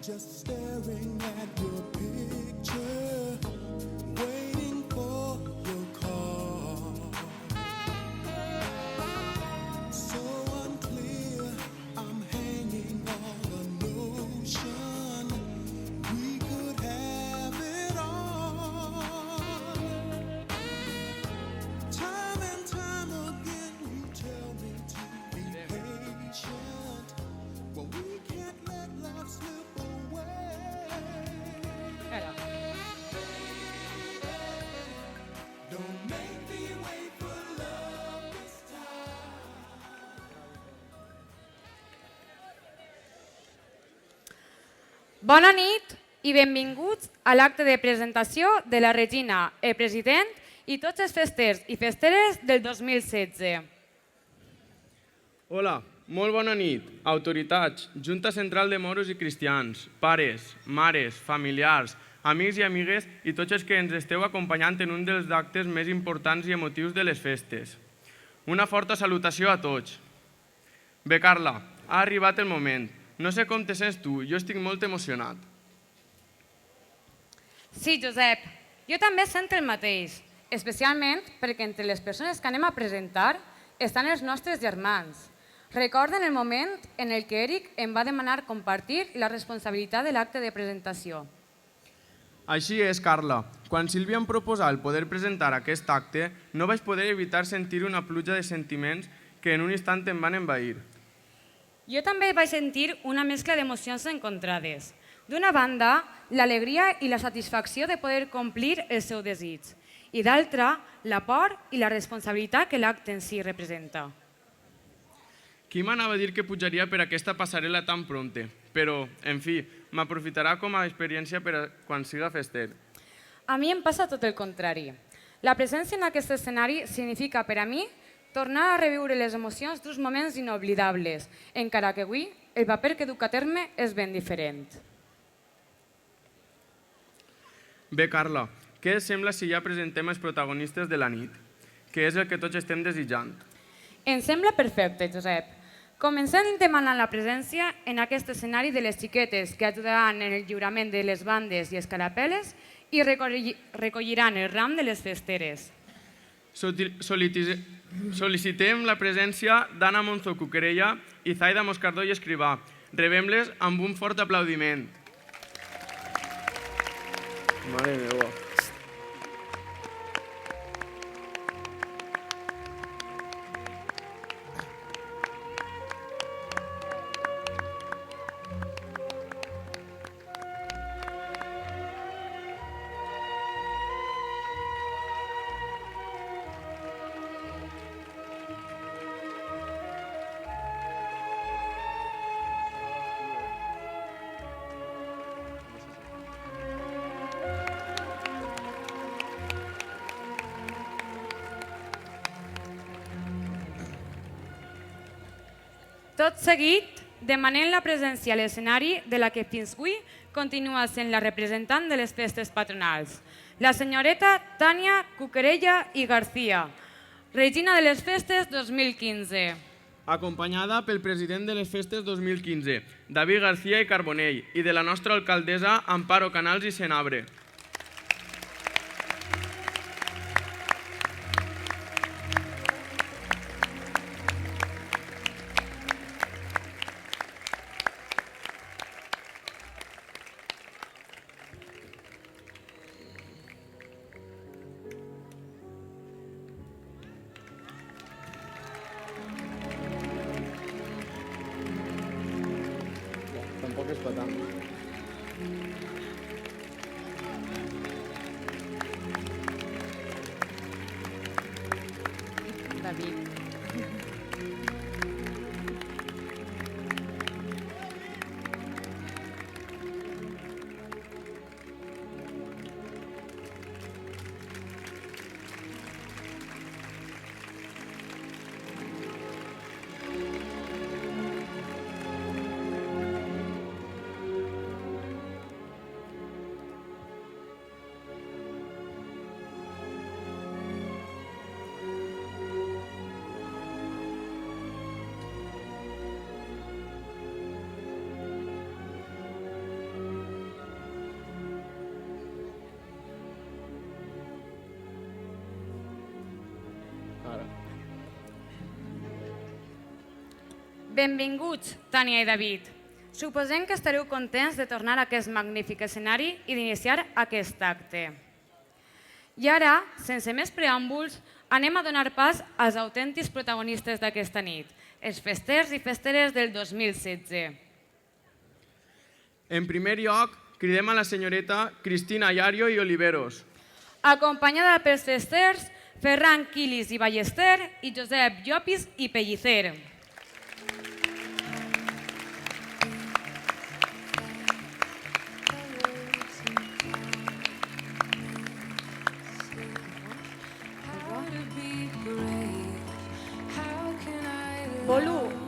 just staring at your picture, waiting for your call. So unclear, I'm hanging on a notion we could have it all. Time and time again, you tell me to be patient, but we can't let love slip away. Don't make me wait for love this time. Bona nit i benvinguts a l'acte de presentació de la Regina, el president i tots els festers i festeres del 2016. Hola, molt bona nit, autoritats, Junta Central de Moros i Cristians, pares, mares, familiars, amics i amigues i tots els que ens esteu acompanyant en un dels actes més importants i emotius de les festes. Una forta salutació a tots. Bé, Carla, ha arribat el moment. No sé com te sents tu, jo estic molt emocionat. Sí, Josep, jo també sento el mateix, especialment perquè entre les persones que anem a presentar estan els nostres germans. Recorden el moment en el que Eric em va demanar compartir la responsabilitat de l'acte de presentació. Així és, Carla. Quan Sílvia em proposà el poder presentar aquest acte, no vaig poder evitar sentir una pluja de sentiments que en un instant em van envair. Jo també vaig sentir una mescla d'emocions encontrades. D'una banda, l'alegria i la satisfacció de poder complir el seu desig, i d'altra, la por i la responsabilitat que l'acte en si representa. Qui m'anava a dir que pujaria per aquesta passarel·la tan prompte? Però, en fi, m'aprofitarà com a experiència per a quan siga fester. A mi em passa tot el contrari. La presència en aquest escenari significa per a mi tornar a reviure les emocions d'uns moments inoblidables, encara que avui el paper que duc a terme és ben diferent. Bé, Carla, què et sembla si ja presentem els protagonistes de la nit? Que és el que tots estem desitjant. Em sembla perfecte, Josep. Comencem demanant la presència en aquest escenari de les xiquetes que ajudaran en el lliurament de les bandes i escarapeles i recolliran el ram de les festeres. Sol·licitem la presència d'Anna Monzó Cuquerella i Zaida Moscardó i Escrivà. Rebem-les amb un fort aplaudiment. Mare meva. Tot seguit, demanem la presència a l'escenari de la que fins avui continua sent la representant de les festes patronals, la senyoreta Tània Cuquerella i García, regina de les festes 2015. Acompanyada pel president de les festes 2015, David García i Carbonell, i de la nostra alcaldessa Amparo Canals i Senabre. Tampoc és per tant. David. Benvinguts, Tània i David. Suposem que estareu contents de tornar a aquest magnífic escenari i d'iniciar aquest acte. I ara, sense més preàmbuls, anem a donar pas als autèntics protagonistes d'aquesta nit, els festers i festeres del 2016. En primer lloc, cridem a la senyoreta Cristina Llario i Oliveros. Acompanyada pels festers Ferran Quilis i Ballester i Josep Llopis i Pellicer. Bolu.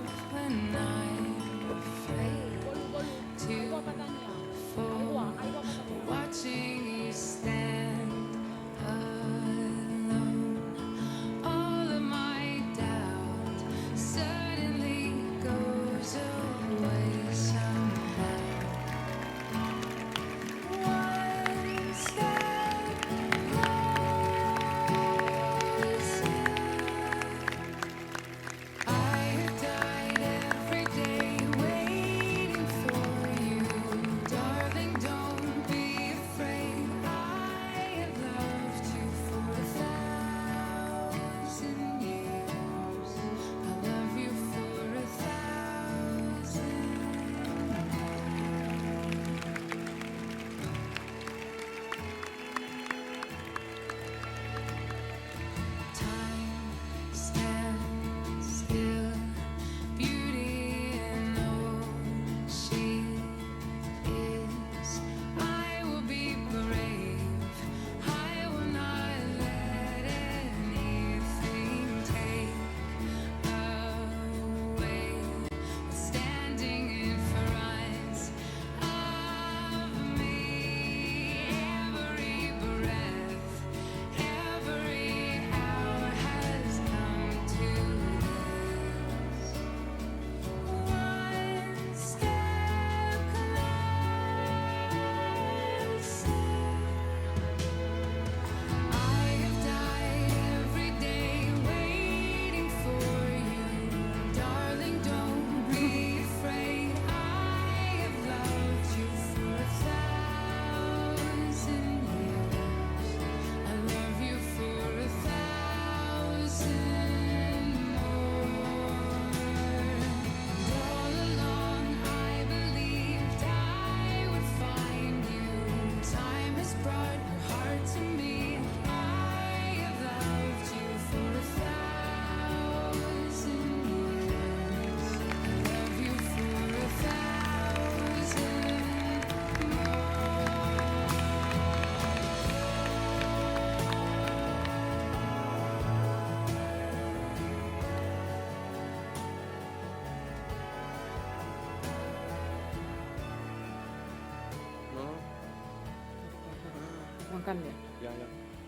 Ho han canviat. Ja.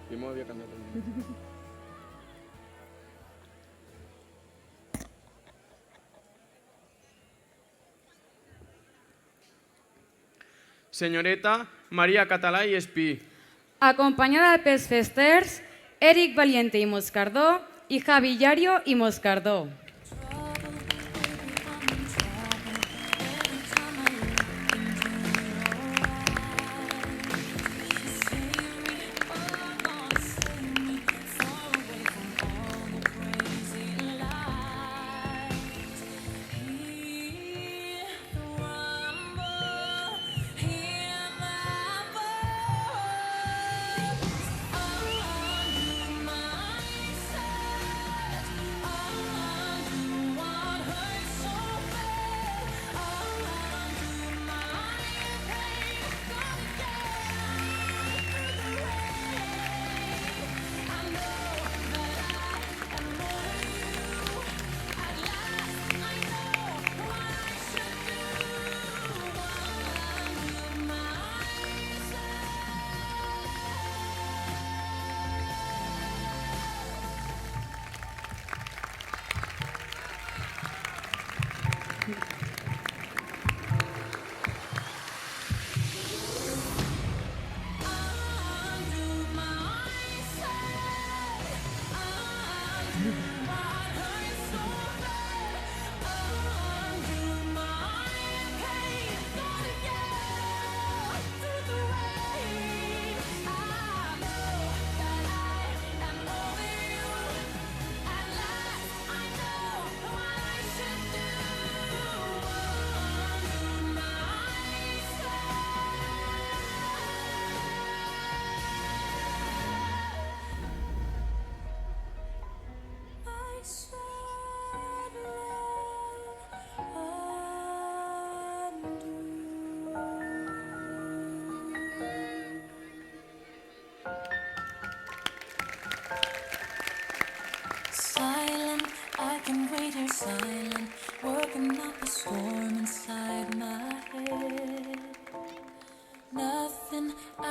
Jo m'ho havia canviat també. Senyoreta Maria Català i Espí. Acompanyada pels festers Eric Valiente i Moscardó i Javi Llario i Moscardó.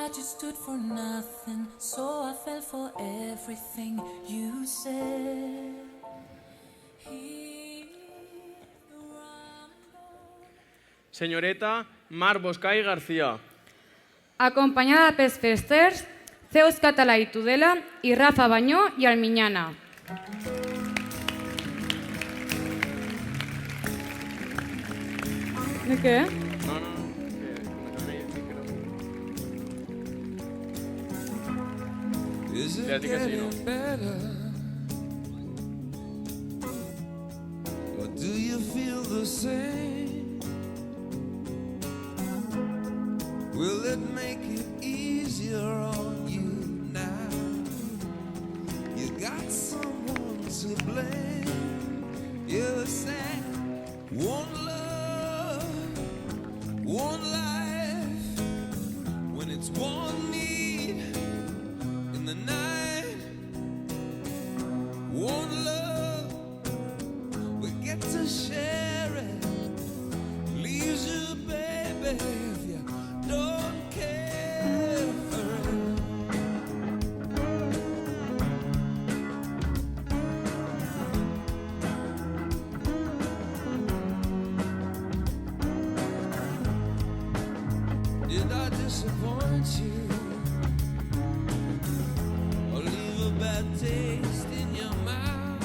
I just stood for nothing, so I fell for everything you said. Hear the rumble. Senyoreta Mar Boscay García. Acompanyada pels festers Zeus Català i Tudela i Rafa Banyó i Alminyana. De què? No, que com que sí que no. Is it Ja dic que sí, no? getting better? Or do you feel the same? Will it make it easier on you now? You got someone to blame. You're sad. One love, one life. When it's one need in the night, one love, we get to share it. Leaves you, baby, if you don't care for it. Did I disappoint you? Or leave a bad taste in your mouth?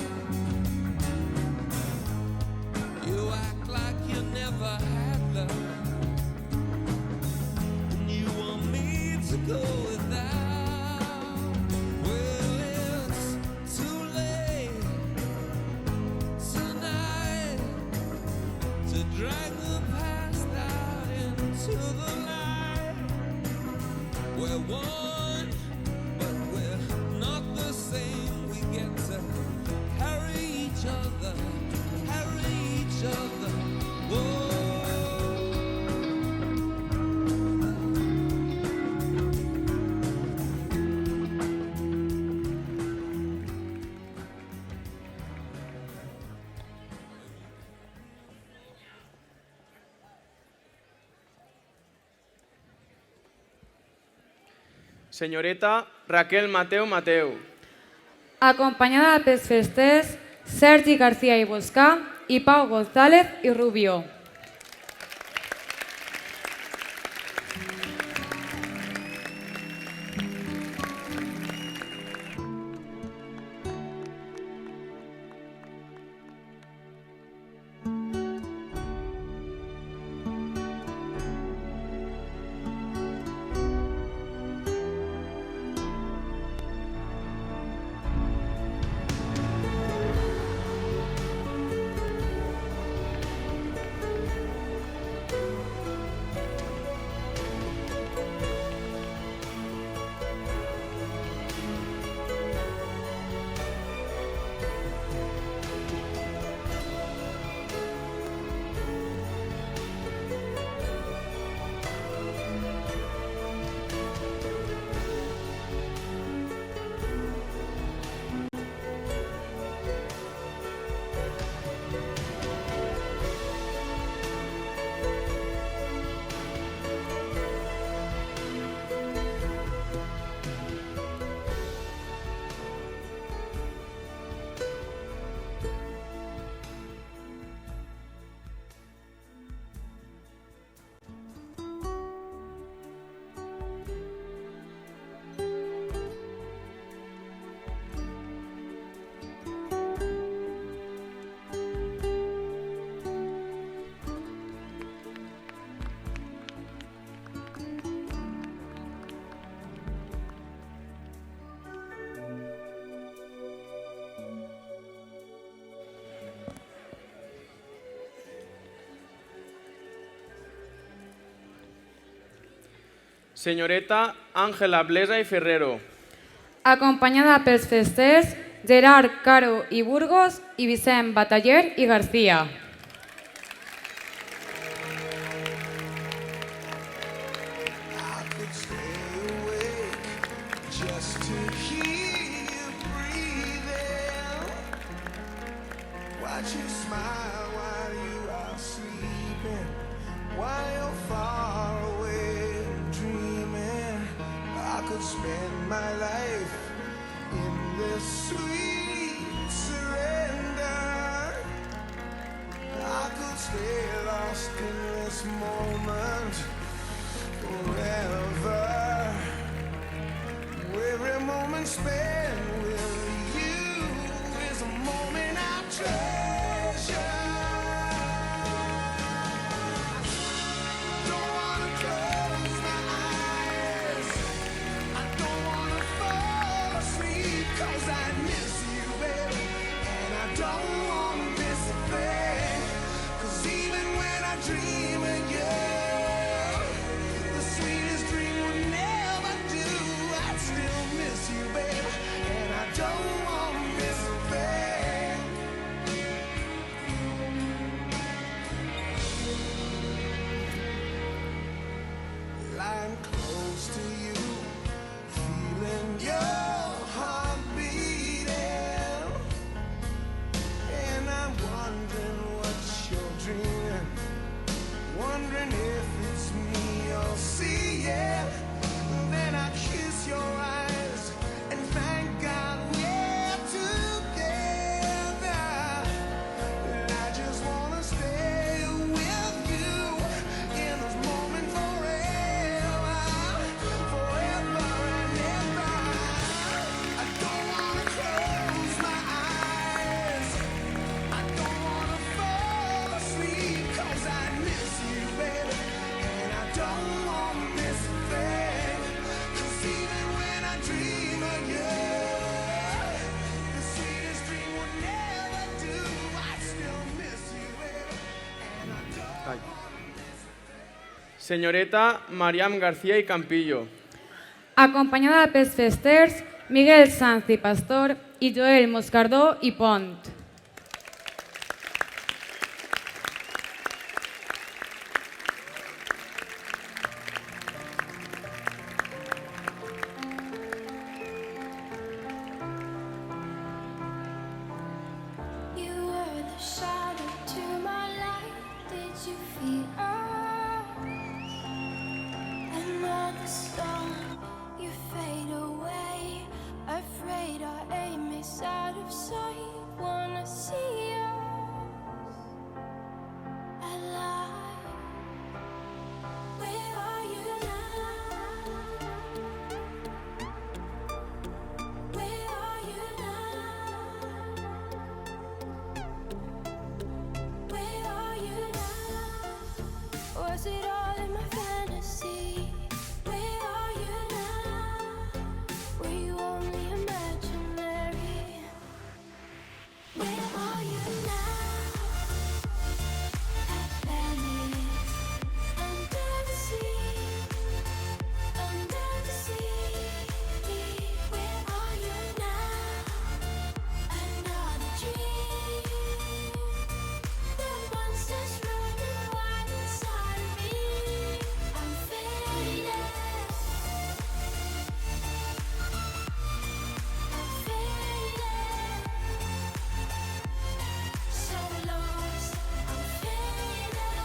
You act like you never had love, and you want me to go without. Well, it's too late tonight to drag the past out into the night. We're one, but we're not the same. We get to carry each other, carry each other. Whoa. Senyoreta Raquel Mateu Mateu. Acompanyada pels festers Sergi García i Boscà i Pau González i Rubio. Senyoreta Àngela Blesa i Ferrero. Acompanyada pels festers Gerard Caro i Burgos i Vicent Bataller i García. I could stay awake just to hear you breathing. Watch you smile while you are sleeping, while you're far away dreaming. could spend my life in this sweet surrender. I could stay lost in this moment forever. Every moment spent with you is a moment I treasure. Don't wanna close my eyes, I don't wanna fall asleep, 'cause I miss you, baby, and I don't wanna miss a thing. 'Cause even when I dream of you, the sweetest dream will never do. I still miss you, baby, and I don't wanna miss a thing. Lying close to you, feeling your heart beating, and I'm wondering what you're dreaming, wondering if it's me you're seeing. Then I kiss your eyes and thank God we're together. And I just wanna stay with you in this moment forever, forever and ever. I don't wanna close my eyes, I don't wanna fall asleep, 'cause I miss you, baby, and I don't wanna miss a thing. 'Cause even when I dream of you, the sweetest dream will never do. I still miss you, baby, and I don't. Ai. Senyoreta Mariam García i Campillo. Acompanyada pels festers Miguel Sanz i Pastor i Joel Moscardó i Pont. You were the shadow to my light. Did you feel us? Another storm, you fade away. Afraid our aim is out of sight. Wanna see us alive. Where are you now? Where are you now? Where are you now? Was it all in my fantasy? Where are you now? Were you only imaginary? Where are you now? At Venice, under the sea, under the sea. Where are you now? Another dream. The monsters running wild inside of me. I'm faded. I'm faded. So lost. I'm faded.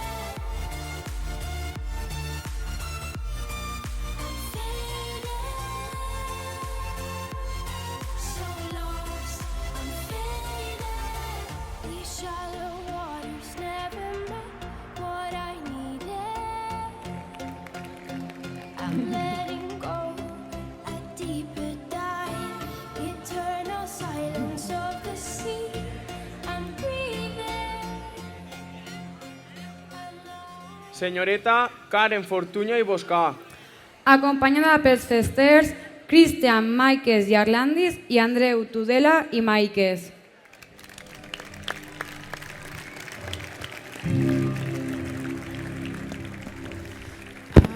I'm faded. So lost. I'm faded. These shallow waters never met what I needed. I'm letting go a deeper dive. Eternal silence of the sea. I'm breathing alive. Senyoreta Karen Fortuño i Boscà. Acompanyada pels festers Cristian Maikes i Arlandis i Andreu Tudela i Maikes. I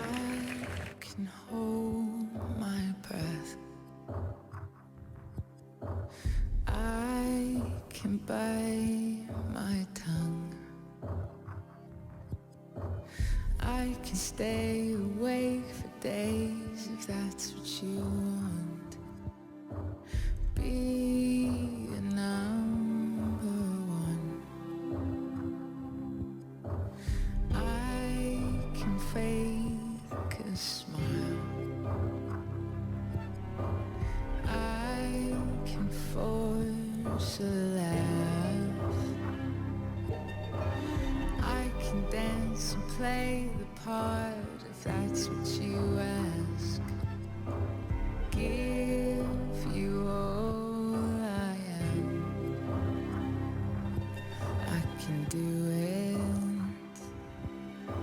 can hold my breath. I can bite my tongue. I can stay awake for days if that's what you want. Be a number one. I can fake a smile. that's what you ask. Give you all I am. I can do it.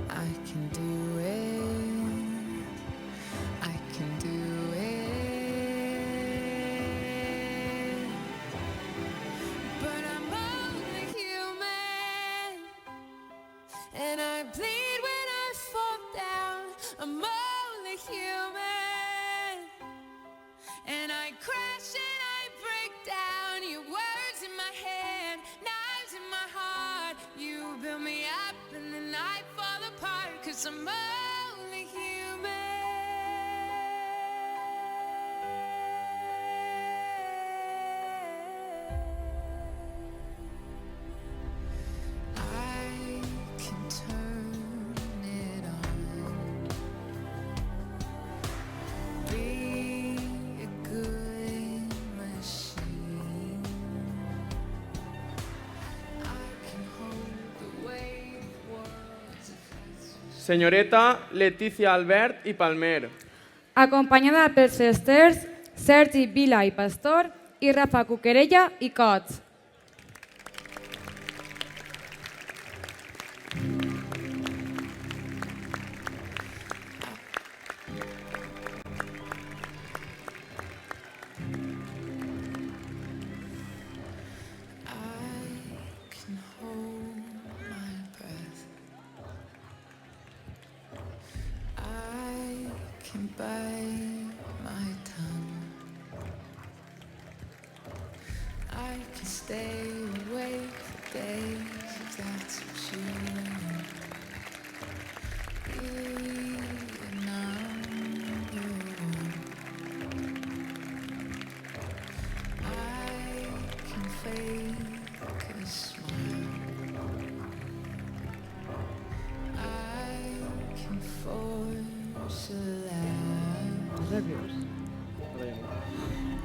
I can do it. I can do it. But I'm only human, and I bleed when I fall down. I'm only human, and I crash and I break down. Your words in my head, knives in my heart. You build me up and then I fall apart, 'cause I'm only human. I can turn it on. Be a good machine. I can hold the weight of words if that's what Senyoreta Letícia Albert i Palmer. Acompanyada pels esters Sergi Vila i Pastor i Rafa Cuquerella i Cots. I can hold my breath. I can bite my tongue. I can stay awake for days if that's what you want. Even on your own. I can fake a smile. I can force a laugh.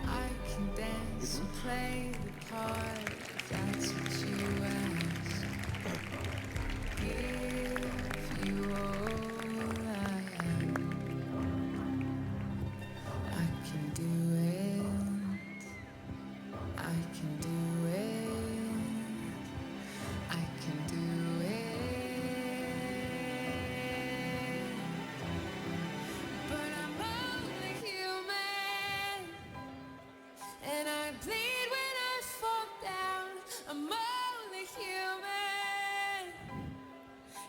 I can dance and play the part if that's what you ask. Give you all I am. I can do it. I can do it. I can do it. But I'm only human, and I bleed when I fall down. I'm only human,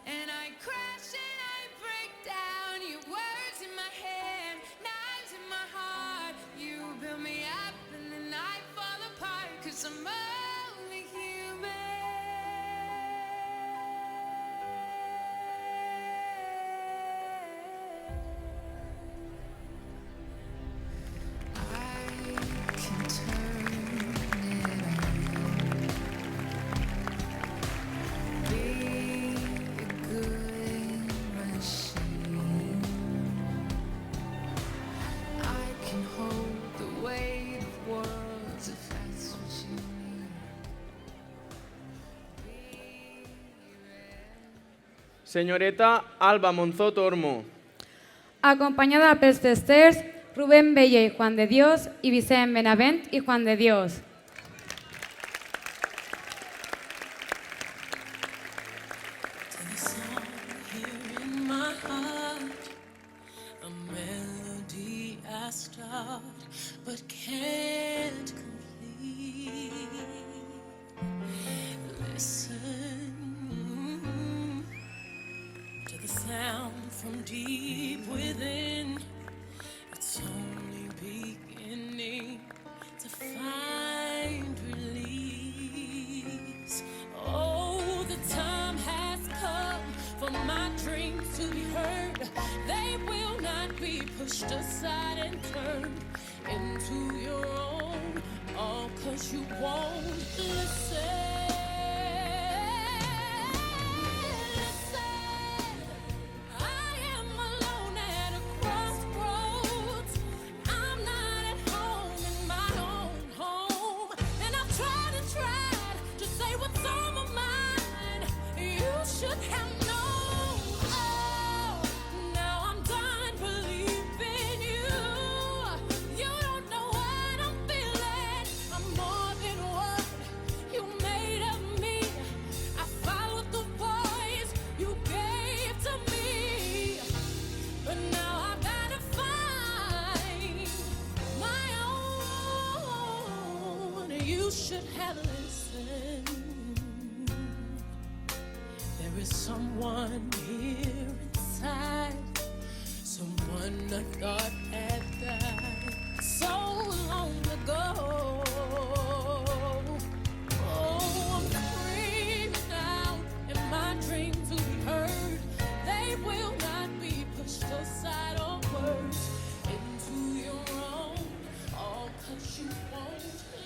and I crash and I break down. Your words in my head, knives in my heart. You build me up and then I fall apart, 'cause I'm only human. I can turn it on. Be a good machine. I can hold the weight of words if that's what you need. Be Senyoreta Alba Monzó Tormo. Acompanyada pels esters Rubén Bella i Juan de Dios i Vicent Benavent i Juan de Dios. Here in my heart, a melody I start but can't complete. Listen to the sound from deep within. It's only beginning to find release. Oh, the time has come for my dreams to be heard. They will not be pushed aside and turned into your own, all 'cause you won't listen. I am alone at a crossroads. I'm not at home in my own home, and I've tried to say what's on my mind. You should have known. Oh, now I'm done should have listened. There is someone here inside, someone I thought had died so long ago. Oh, I'm screaming out in my dreams to be heard. They will not be pushed aside or worse into your own, all 'cause you won't listen.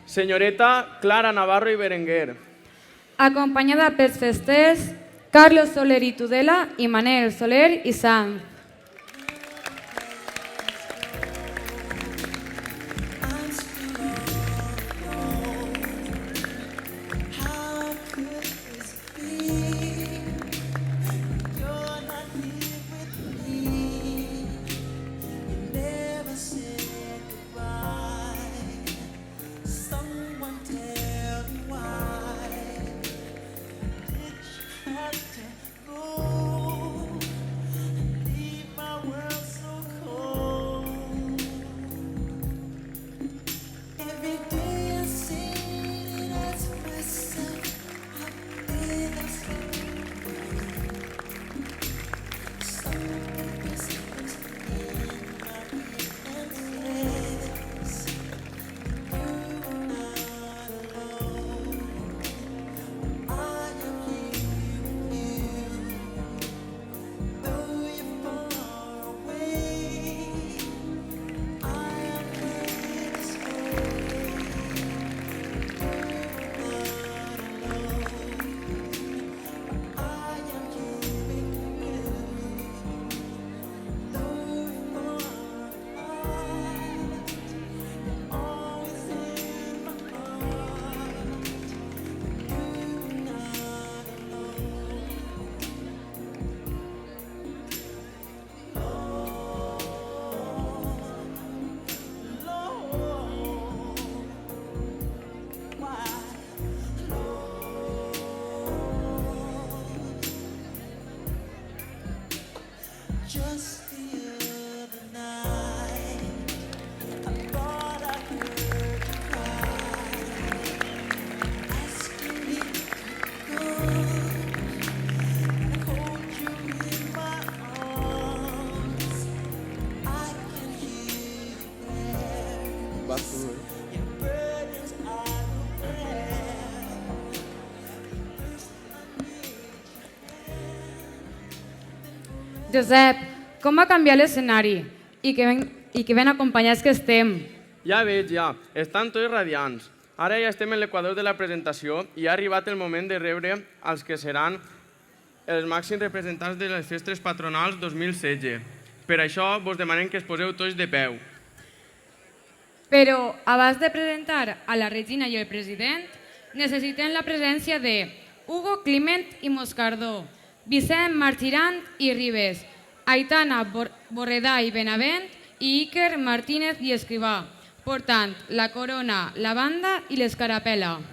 Senyoreta Clara Navarro i Berenguer. Acompanyada pels festers Carlos Soler i Tudela i Manel Soler i Sanz. How could this be? You're not here with me. You never said goodbye. Someone tell me why did you have to go? Leave my world so cold. Every day I sit and ask myself, how did I slip away? Someone whispers in my ears, you're not alone. I am here with you, though you're far away. I am here to stay. Just the other night, I thought I heard you cry, asking me to hold you in my arms. I can hear you prayers, your burdens I will bear. Josep, com va canviar l'escenari? I que ben acompanyats que estem. Ja veig, ja. Estan tots radiants. Ara ja estem en l'equador de la presentació i ha arribat el moment de rebre els que seran els màxims representants de les festes patronals 2016. Per això vos demanem que es poseu tots de peu. Però abans de presentar a la Regina i el president, necessitem la presència de Hugo Climent i Moscardó, Vicent Martirant i Ribes, Aitana Borredà i Benavent i Iker Martínez i Escrivà, portant la corona, la banda i l'escarapel·la.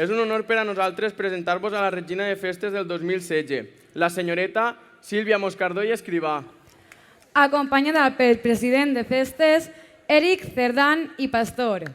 És un honor per a nosaltres presentar-vos a la regina de festes del 2016, la senyoreta Sílvia Moscardó i Escrivà. Acompanyada pel president de festes, Eric Cerdán i Pastor.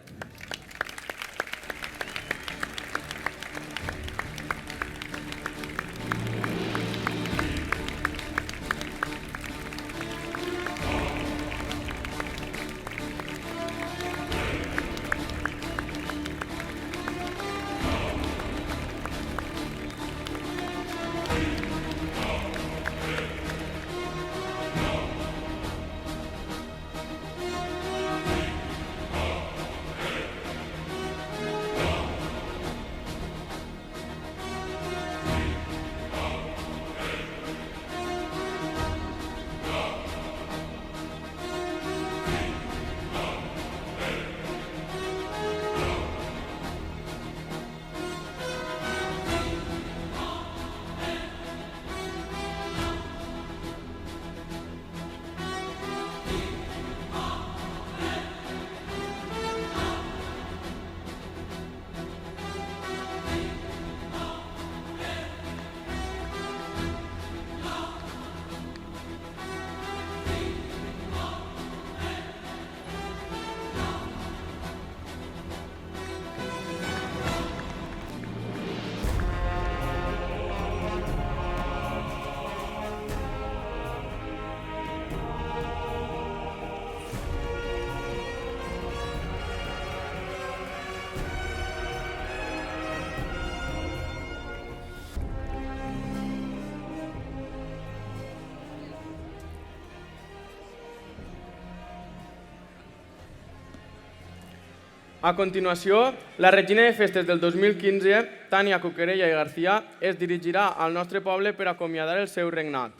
A continuació, la regina de festes del 2015, Tània Cuquerella i García, es dirigirà al nostre poble per acomiadar el seu regnat.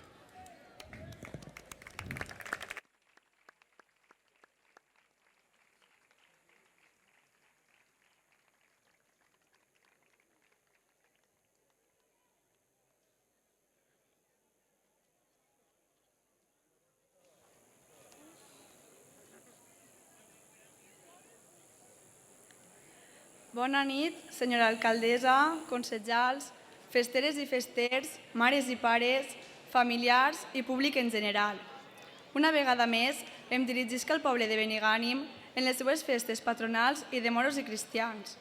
Bona nit, senyora alcaldessa, consellers, festeres i festers, mares i pares, familiars i públic en general. Una vegada més, em dirigisc al poble de Benigànim en les seues festes patronals i de moros i cristians.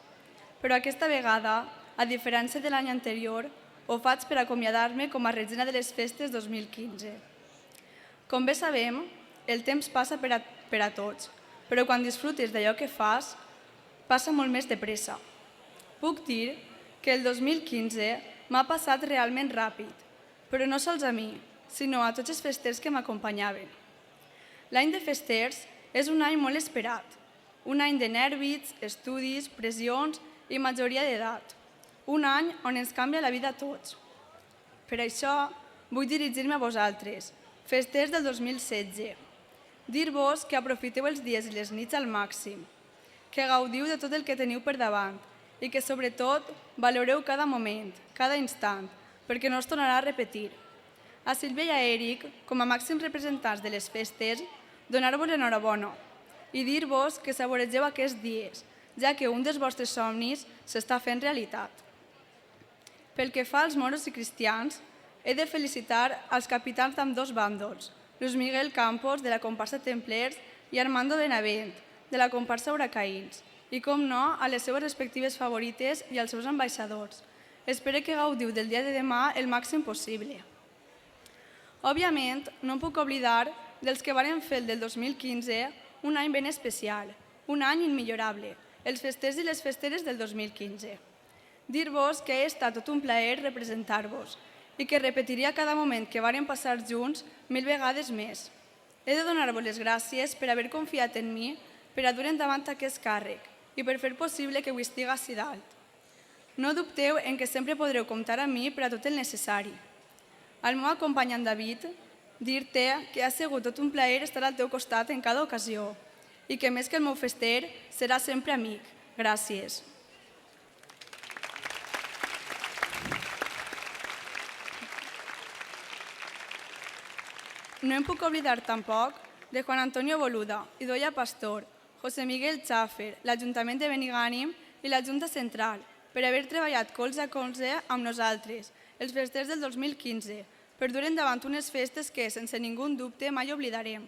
Però aquesta vegada, a diferència de l'any anterior, ho faig per acomiadar-me com a regina de les festes 2015. Com bé sabem, el temps passa per a tots, però quan disfrutes d'allò que fas, passa molt més de pressa. Puc dir que el 2015 m'ha passat realment ràpid, però no sols a mi, sinó a tots els festers que m'acompanyaven. L'any de festers és un any molt esperat, un any de nervis, estudis, pressions i majoria d'edat, un any on ens canvia la vida a tots. Per això vull dirigir-me a vosaltres, festers del 2016, dir-vos que aprofiteu els dies i les nits al màxim, que gaudiu de tot el que teniu per davant i que, sobretot, valoreu cada moment, cada instant, perquè no es tornarà a repetir. A Sílvia i a Eric, com a màxims representants de les festes, donar-vos l'enhorabona i dir-vos que saboregeu aquests dies, ja que un dels vostres somnis s'està fent realitat. Pel que fa als moros i cristians, he de felicitar els capitans d'ambdós bàndols, Luis Miguel Campos, de la comparsa Templers, i Armando Benavent, de la comparsa Huracaïns, i, com no, a les seues respectives favorites i als seus ambaixadors. Espero que gaudiu del dia de demà el màxim possible. Òbviament, no em puc oblidar dels que varen fer el del 2015 un any ben especial, un any immillorable, els festers i les festeres del 2015. Dir-vos que ha estat tot un plaer representar-vos i que repetiria cada moment que varen passar junts 1000 vegades més. He de donar-vos les gràcies per haver confiat en mi per a dur endavant aquest càrrec i per fer possible que avui estigui ací dalt. No dubteu en que sempre podreu comptar amb mi per a tot el necessari. Al meu acompanyant David, dir-te que ha sigut tot un plaer estar al teu costat en cada ocasió i que més que el meu fester serà sempre amic. Gràcies. No em puc oblidar tampoc de Juan Antonio Boluda, Idoia Pastor, José Miguel Chaffer, l'Ajuntament de Benigànim i la Junta Central, per haver treballat colze a colze amb nosaltres, els festers del 2015, per dur endavant unes festes que, sense ningú dubte, mai oblidarem.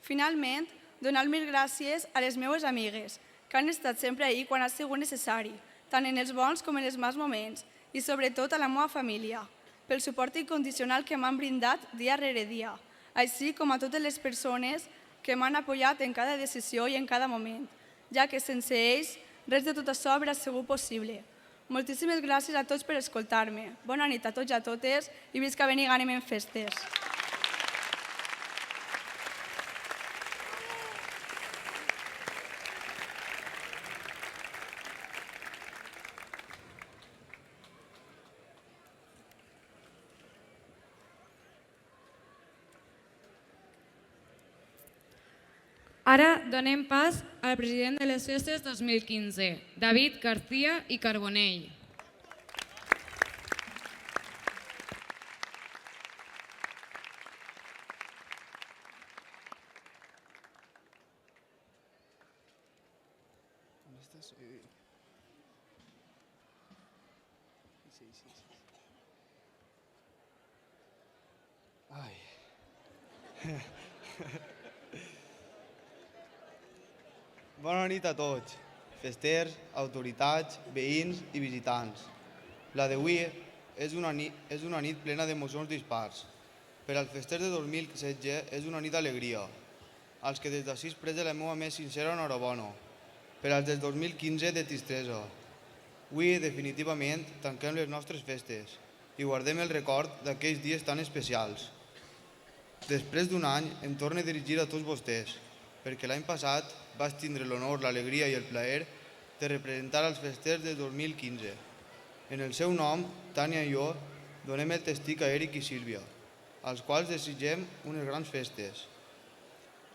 Finalment, donar mil gràcies a les meves amigues, que han estat sempre ahí quan ha sigut necessari, tant en els bons com en els mals moments, i sobretot a la meva família, pel suport incondicional que m'han brindat dia rere dia, així com a totes les persones que m'han apoyat en cada decisió i en cada moment, ja que sense ells res de tot això hauria sigut possible. Moltíssimes gràcies a tots per escoltar-me. Bona nit a tots i a totes i visca Benigànim en festes. Ara donem pas al president de les festes 2015, David García i Carbonell. Bona nit a tots, festers, autoritats, veïns i visitants. La d'avui és una nit plena d'emocions dispars. Per als festers de 2016 és una nit d'alegria, als que des d'ací expressa la meva més sincera enhorabona. Per als del 2015 de tristesa. Avui, definitivament, tanquem les nostres festes i guardem el record d'aquells dies tan especials. Després d'un any em torno a dirigir a tots vostès, perquè l'any passat vaig tindre l'honor, l'alegria i el plaer de representar els festers del 2015. En el seu nom, Tània i jo donem el testic a Eric i Sílvia, als quals desitgem unes grans festes.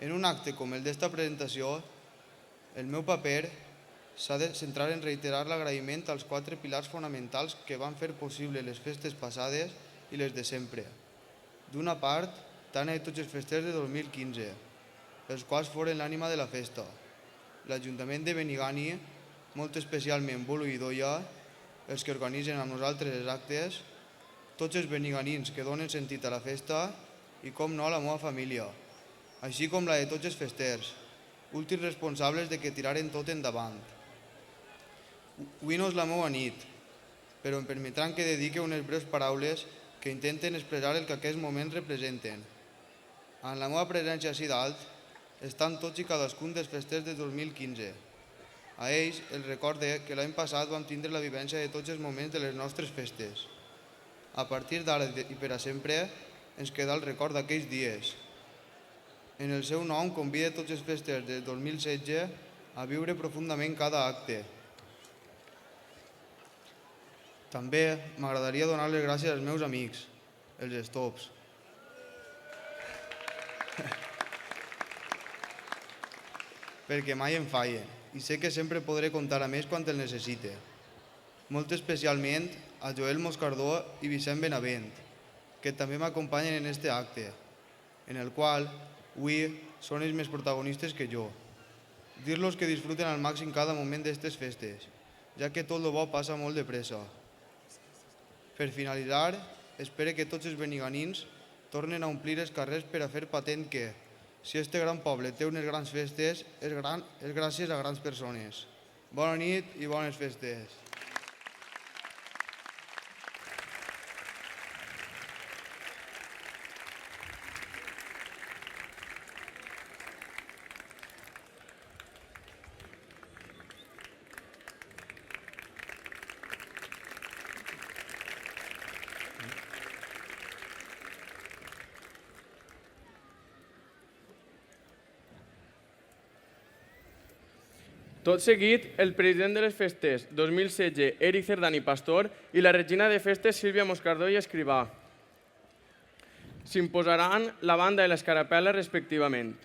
En un acte com el d'esta presentació, el meu paper s'ha de centrar en reiterar l'agraïment als 4 pilars fonamentals que van fer possible les festes passades i les de sempre. D'una part, Tània i tots els festers de 2015, els quals foren l'ànima de la festa. L'Ajuntament de Benigànim, molt especialment Bolo i Doia, els que organitzen amb nosaltres els actes, tots els beniganins que donen sentit a la festa i, com no, la meva família, així com la de tots els festers, últims responsables de que tiraren tot endavant. Avui no és la meva nit, però em permetran que dedique unes breus paraules que intenten expressar el que aquests moments representen. En la meva presència així dalt estan tots i cadascun dels festers de 2015. A ells els recorde que l'any passat vam tindre la vivència de tots els moments de les nostres festes. A partir d'ara i per a sempre ens queda el record d'aquells dies. En el seu nom convida tots els festers del 2016 a viure profundament cada acte. També m'agradaria donar les gràcies als meus amics, els estops. Perquè mai em fallen i sé que sempre podré comptar amb ells quan el necessite. Molt especialment a Joel Moscardó i Vicent Benavent, que també m'acompanyen en este acte, en el qual avui són ells més protagonistes que jo. Dir-los que disfruten al màxim cada moment d'aquestes festes, ja que tot el bo passa molt de pressa. Per finalitzar, espero que tots els beniganins tornen a omplir els carrers per a fer patent que, si este gran poble té unes grans festes, és gràcies a grans persones. Bona nit i bones festes. Tot seguit, el president de les festes 2016, Eric Cerdán i Pastor, i la regina de festes, Sílvia Moscardó i Escrivà. S'imposaran la banda i l'escarapel·la respectivament.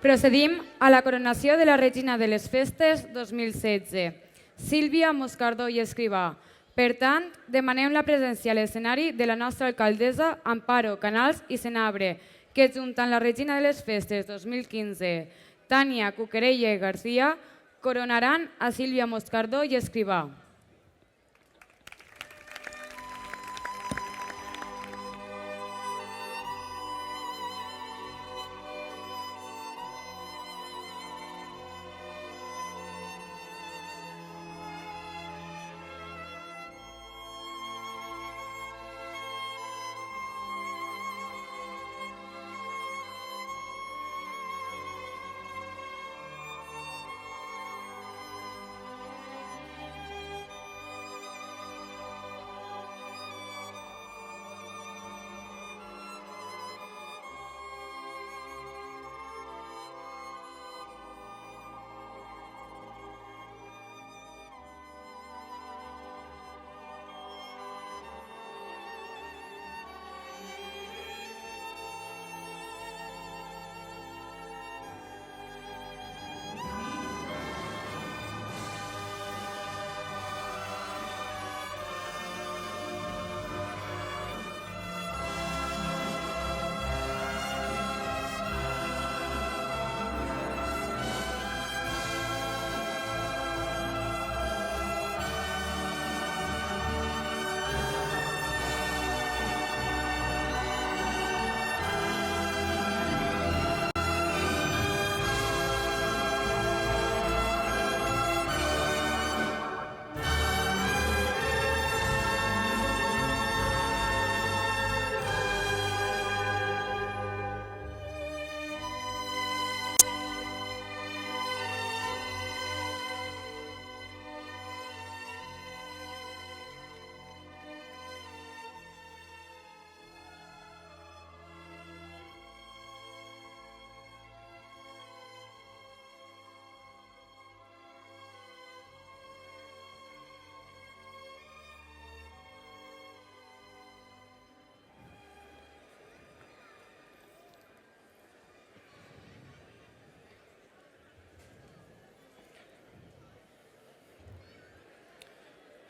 Procedim a la coronació de la Regina de les Festes 2016, Sílvia Moscardó i Escrivà. Per tant, demanem la presència a l'escenari de la nostra alcaldessa Amparo Canals i Senabre, que junt amb la Regina de les Festes 2015, Tània Cuquerella i García, coronaran a Sílvia Moscardó i Escrivà.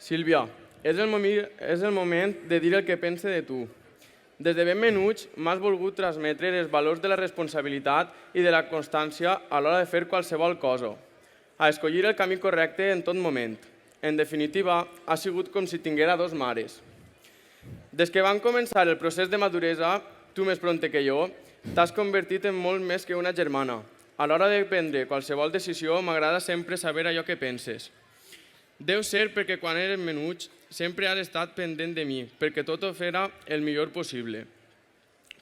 Sílvia, és el moment de dir el que pense de tu. Des de ben menuts m'has volgut transmetre els valors de la responsabilitat i de la constància a l'hora de fer qualsevol cosa, a escollir el camí correcte en tot moment. En definitiva, ha sigut com si tinguera dos mares. Des que van començar el procés de maduresa, tu més prompte que jo, t'has convertit en molt més que una germana. A l'hora de prendre qualsevol decisió, m'agrada sempre saber allò que penses. Deu ser perquè quan eres menuts sempre has estat pendent de mi, perquè tot ho fera el millor possible.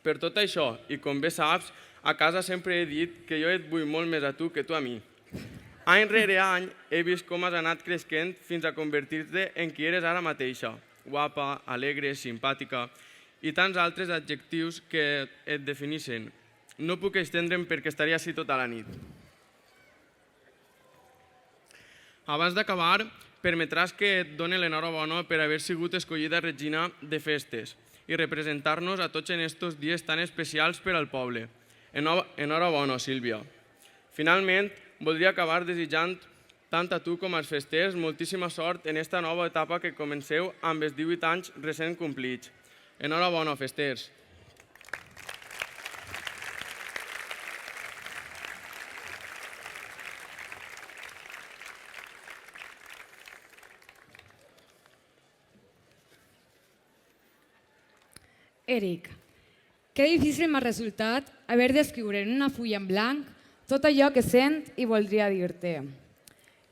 Per tot això, i com bé saps, a casa sempre he dit que jo et vull molt més a tu que tu a mi. Any rere any he vist com has anat creixent fins a convertir-te en qui eres ara mateixa, guapa, alegre, simpàtica i tants altres adjectius que et defineixen. No puc estendre'm perquè estaria així tota la nit. Abans d'acabar, permetràs que et doni l'enhorabona per haver sigut escollida regina de festes i representar-nos a tots en estos dies tan especials per al poble. Enhorabona, Sílvia. Finalment, voldria acabar desitjant tant a tu com als festers moltíssima sort en esta nova etapa que comenceu amb els 18 anys recent complits. Enhorabona, festers. Eric, que difícil m'ha resultat haver d'escriure en una fulla en blanc tot allò que sent i voldria dir-te.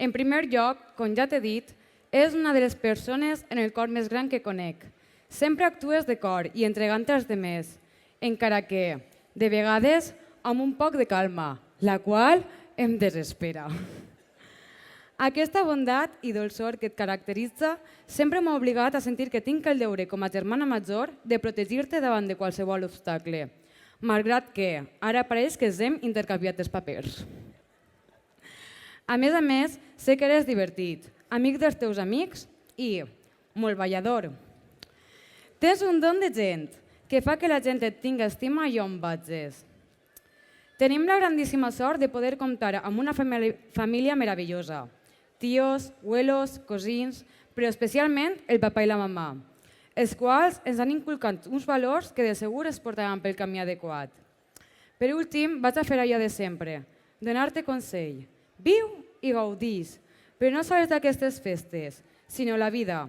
En primer lloc, com ja t'he dit, és una de les persones en el cor més gran que conec. Sempre actues de cor i entregant-te als demés, encara que, de vegades, amb un poc de calma, la qual em desespera. Aquesta bondat i dolçor que et caracteritza sempre m'ha obligat a sentir que tinc el deure com a germana major de protegir-te davant de qualsevol obstacle, malgrat que ara pareix que ens hem intercanviat els papers. A més, sé que eres divertit, amic dels teus amics i molt ballador. Tens un don de gent que fa que la gent et tinga estima i on vagis. Tenim la grandíssima sort de poder comptar amb una família meravellosa. Tios, abuelos, cosins, però especialment el papa i la mamà, els quals ens han inculcat uns valors que de segur es portaran pel camí adequat. Per últim, vaig a fer allò de sempre, donar-te consell. Viu i gaudís, però no sols d'aquestes festes, sinó la vida.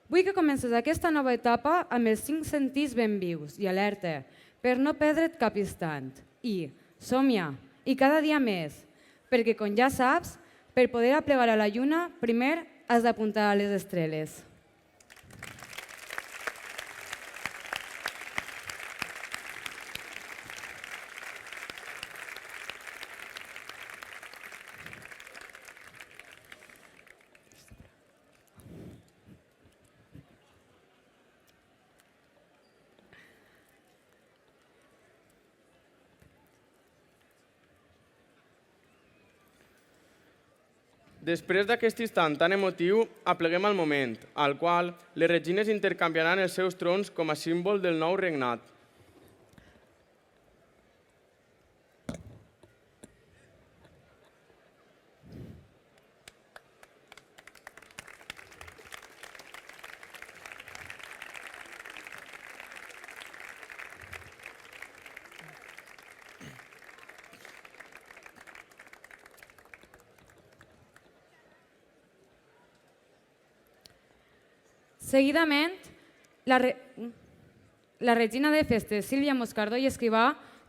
Vull que comences aquesta nova etapa amb els 5 sentits ben vius i alerta, per no perdre't cap instant. I somia, i cada dia més, perquè, com ja saps, per poder aplegar a la lluna, primer has d'apuntar a les estrelles. Després d'aquest instant tan emotiu, apleguem al moment, al qual les regines intercanviaran els seus trons com a símbol del nou regnat. Seguidament, la regina de festes, Sílvia Moscardó i Escrivà,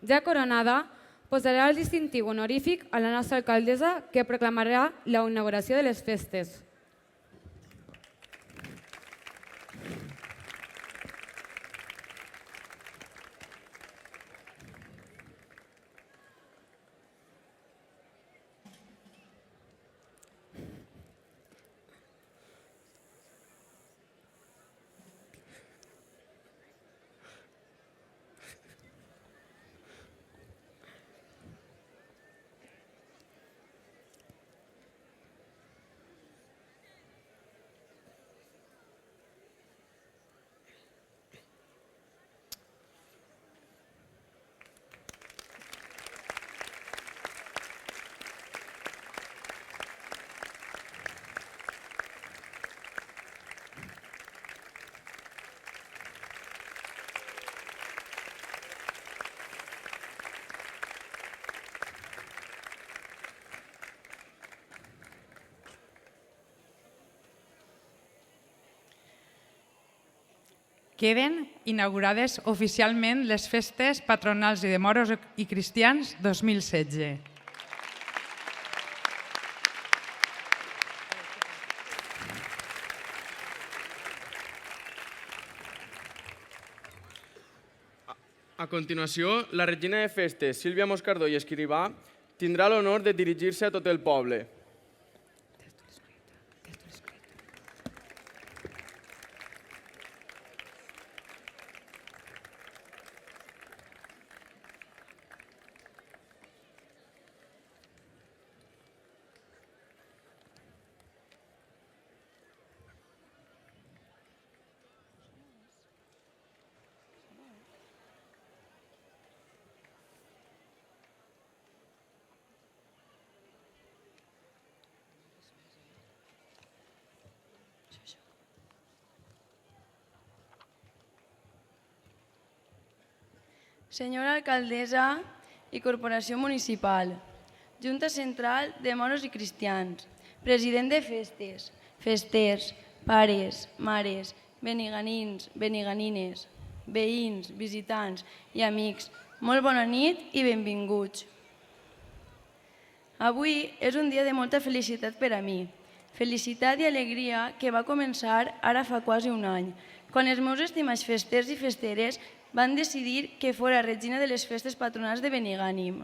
ja coronada, posarà el distintiu honorífic a la nostra alcaldessa que proclamarà la inauguració de les festes. Queden inaugurades oficialment les festes patronals i de moros i cristians 2016. A continuació, la regina de festes, Sílvia Moscardó i Escrivà, tindrà l'honor de dirigir-se a tot el poble. Senyora alcaldessa i corporació municipal, Junta Central de Moros i Cristians, president de festes, festers, pares, mares, beniganins, beniganines, veïns, visitants i amics, molt bona nit i benvinguts. Avui és un dia de molta felicitat per a mi, felicitat i alegria que va començar ara fa quasi un any, quan els meus estimats festers i festeres van decidir que fora regina de les festes patronals de Benigànim.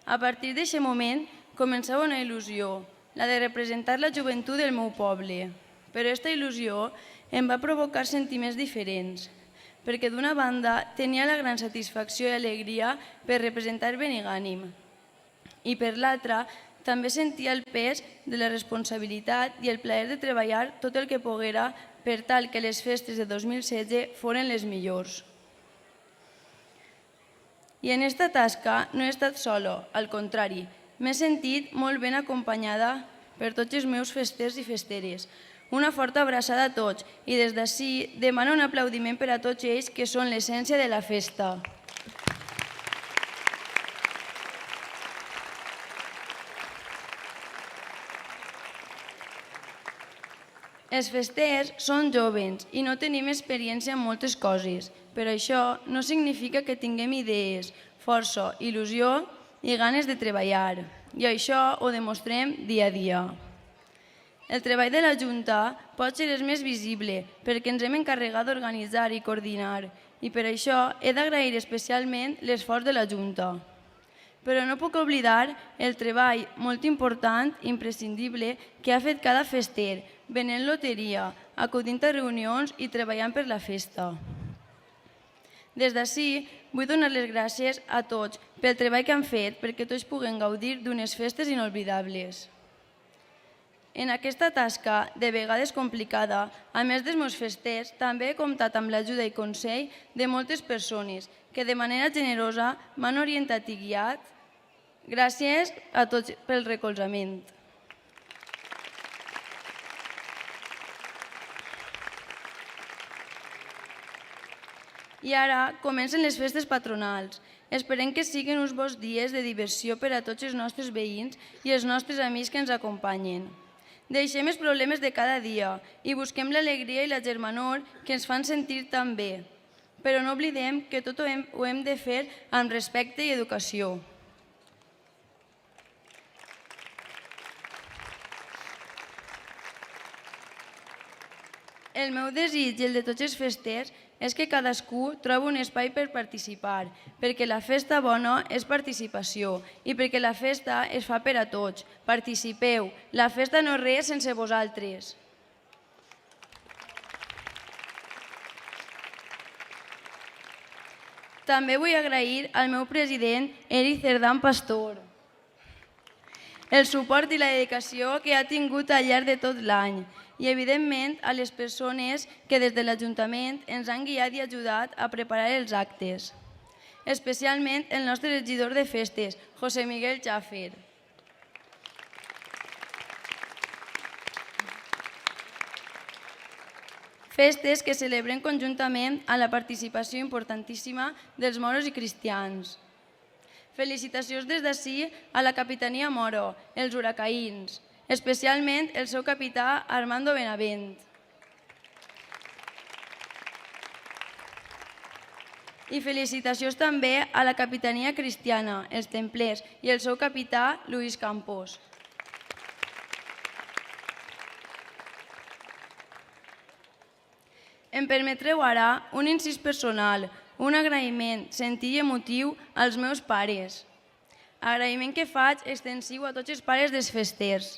A partir d'aquest moment començava una il·lusió, la de representar la joventut del meu poble. Però aquesta il·lusió em va provocar sentiments diferents, perquè d'una banda tenia la gran satisfacció i alegria per representar Benigànim, i per l'altra també sentia el pes de la responsabilitat i el plaer de treballar tot el que poguera per tal que les festes de 2016 foren les millors. I en esta tasca no he estat sola, al contrari, m'he sentit molt ben acompanyada per tots els meus festers i festeres. Una forta abraçada a tots i des d'ací demano un aplaudiment per a tots ells que són l'essència de la festa. Els festers són joves i no tenim experiència en moltes coses, però això no significa que tinguem idees, força, il·lusió i ganes de treballar. I això ho demostrem dia a dia. El treball de la Junta pot ser el més visible perquè ens hem encarregat d'organitzar i coordinar i per això he d'agrair especialment l'esforç de la Junta. Però no puc oblidar el treball molt important i imprescindible que ha fet cada fester, venent loteria, acudint a reunions i treballant per la festa. Des d'ací vull donar les gràcies a tots pel treball que han fet perquè tots puguem gaudir d'unes festes inolvidables. En aquesta tasca, de vegades complicada, a més dels meus festers, també he comptat amb l'ajuda i consell de moltes persones que de manera generosa m'han orientat i guiat. Gràcies a tots pel recolzament. I ara comencen les festes patronals. Esperem que siguin uns bons dies de diversió per a tots els nostres veïns i els nostres amics que ens acompanyen. Deixem els problemes de cada dia i busquem l'alegria i la germanor que ens fan sentir tan bé. Però no oblidem que tot ho hem de fer amb respecte i educació. El meu desig i el de tots els festers és que cadascú trobi un espai per participar, perquè la festa bona és participació i perquè la festa es fa per a tots. Participeu, la festa no és res sense vosaltres. També vull agrair al meu president, Eric Cerdán Pastor, el suport i la dedicació que ha tingut al llarg de tot l'any i, evidentment, a les persones que des de l'Ajuntament ens han guiat i ajudat a preparar els actes, especialment el nostre regidor de festes, José Miguel Chaffer. Festes que celebrem conjuntament amb la participació importantíssima dels moros i cristians. Felicitacions des d'ací a la Capitania Moro, els huracaïns, especialment el seu capità Armando Benavent. I felicitacions també a la Capitania Cristiana, els templers, i el seu capità Luis Campos. Em permetreu ara un incís personal, un agraïment sentit i emotiu als meus pares. Agraïment que faig extensiu a tots els pares dels festers.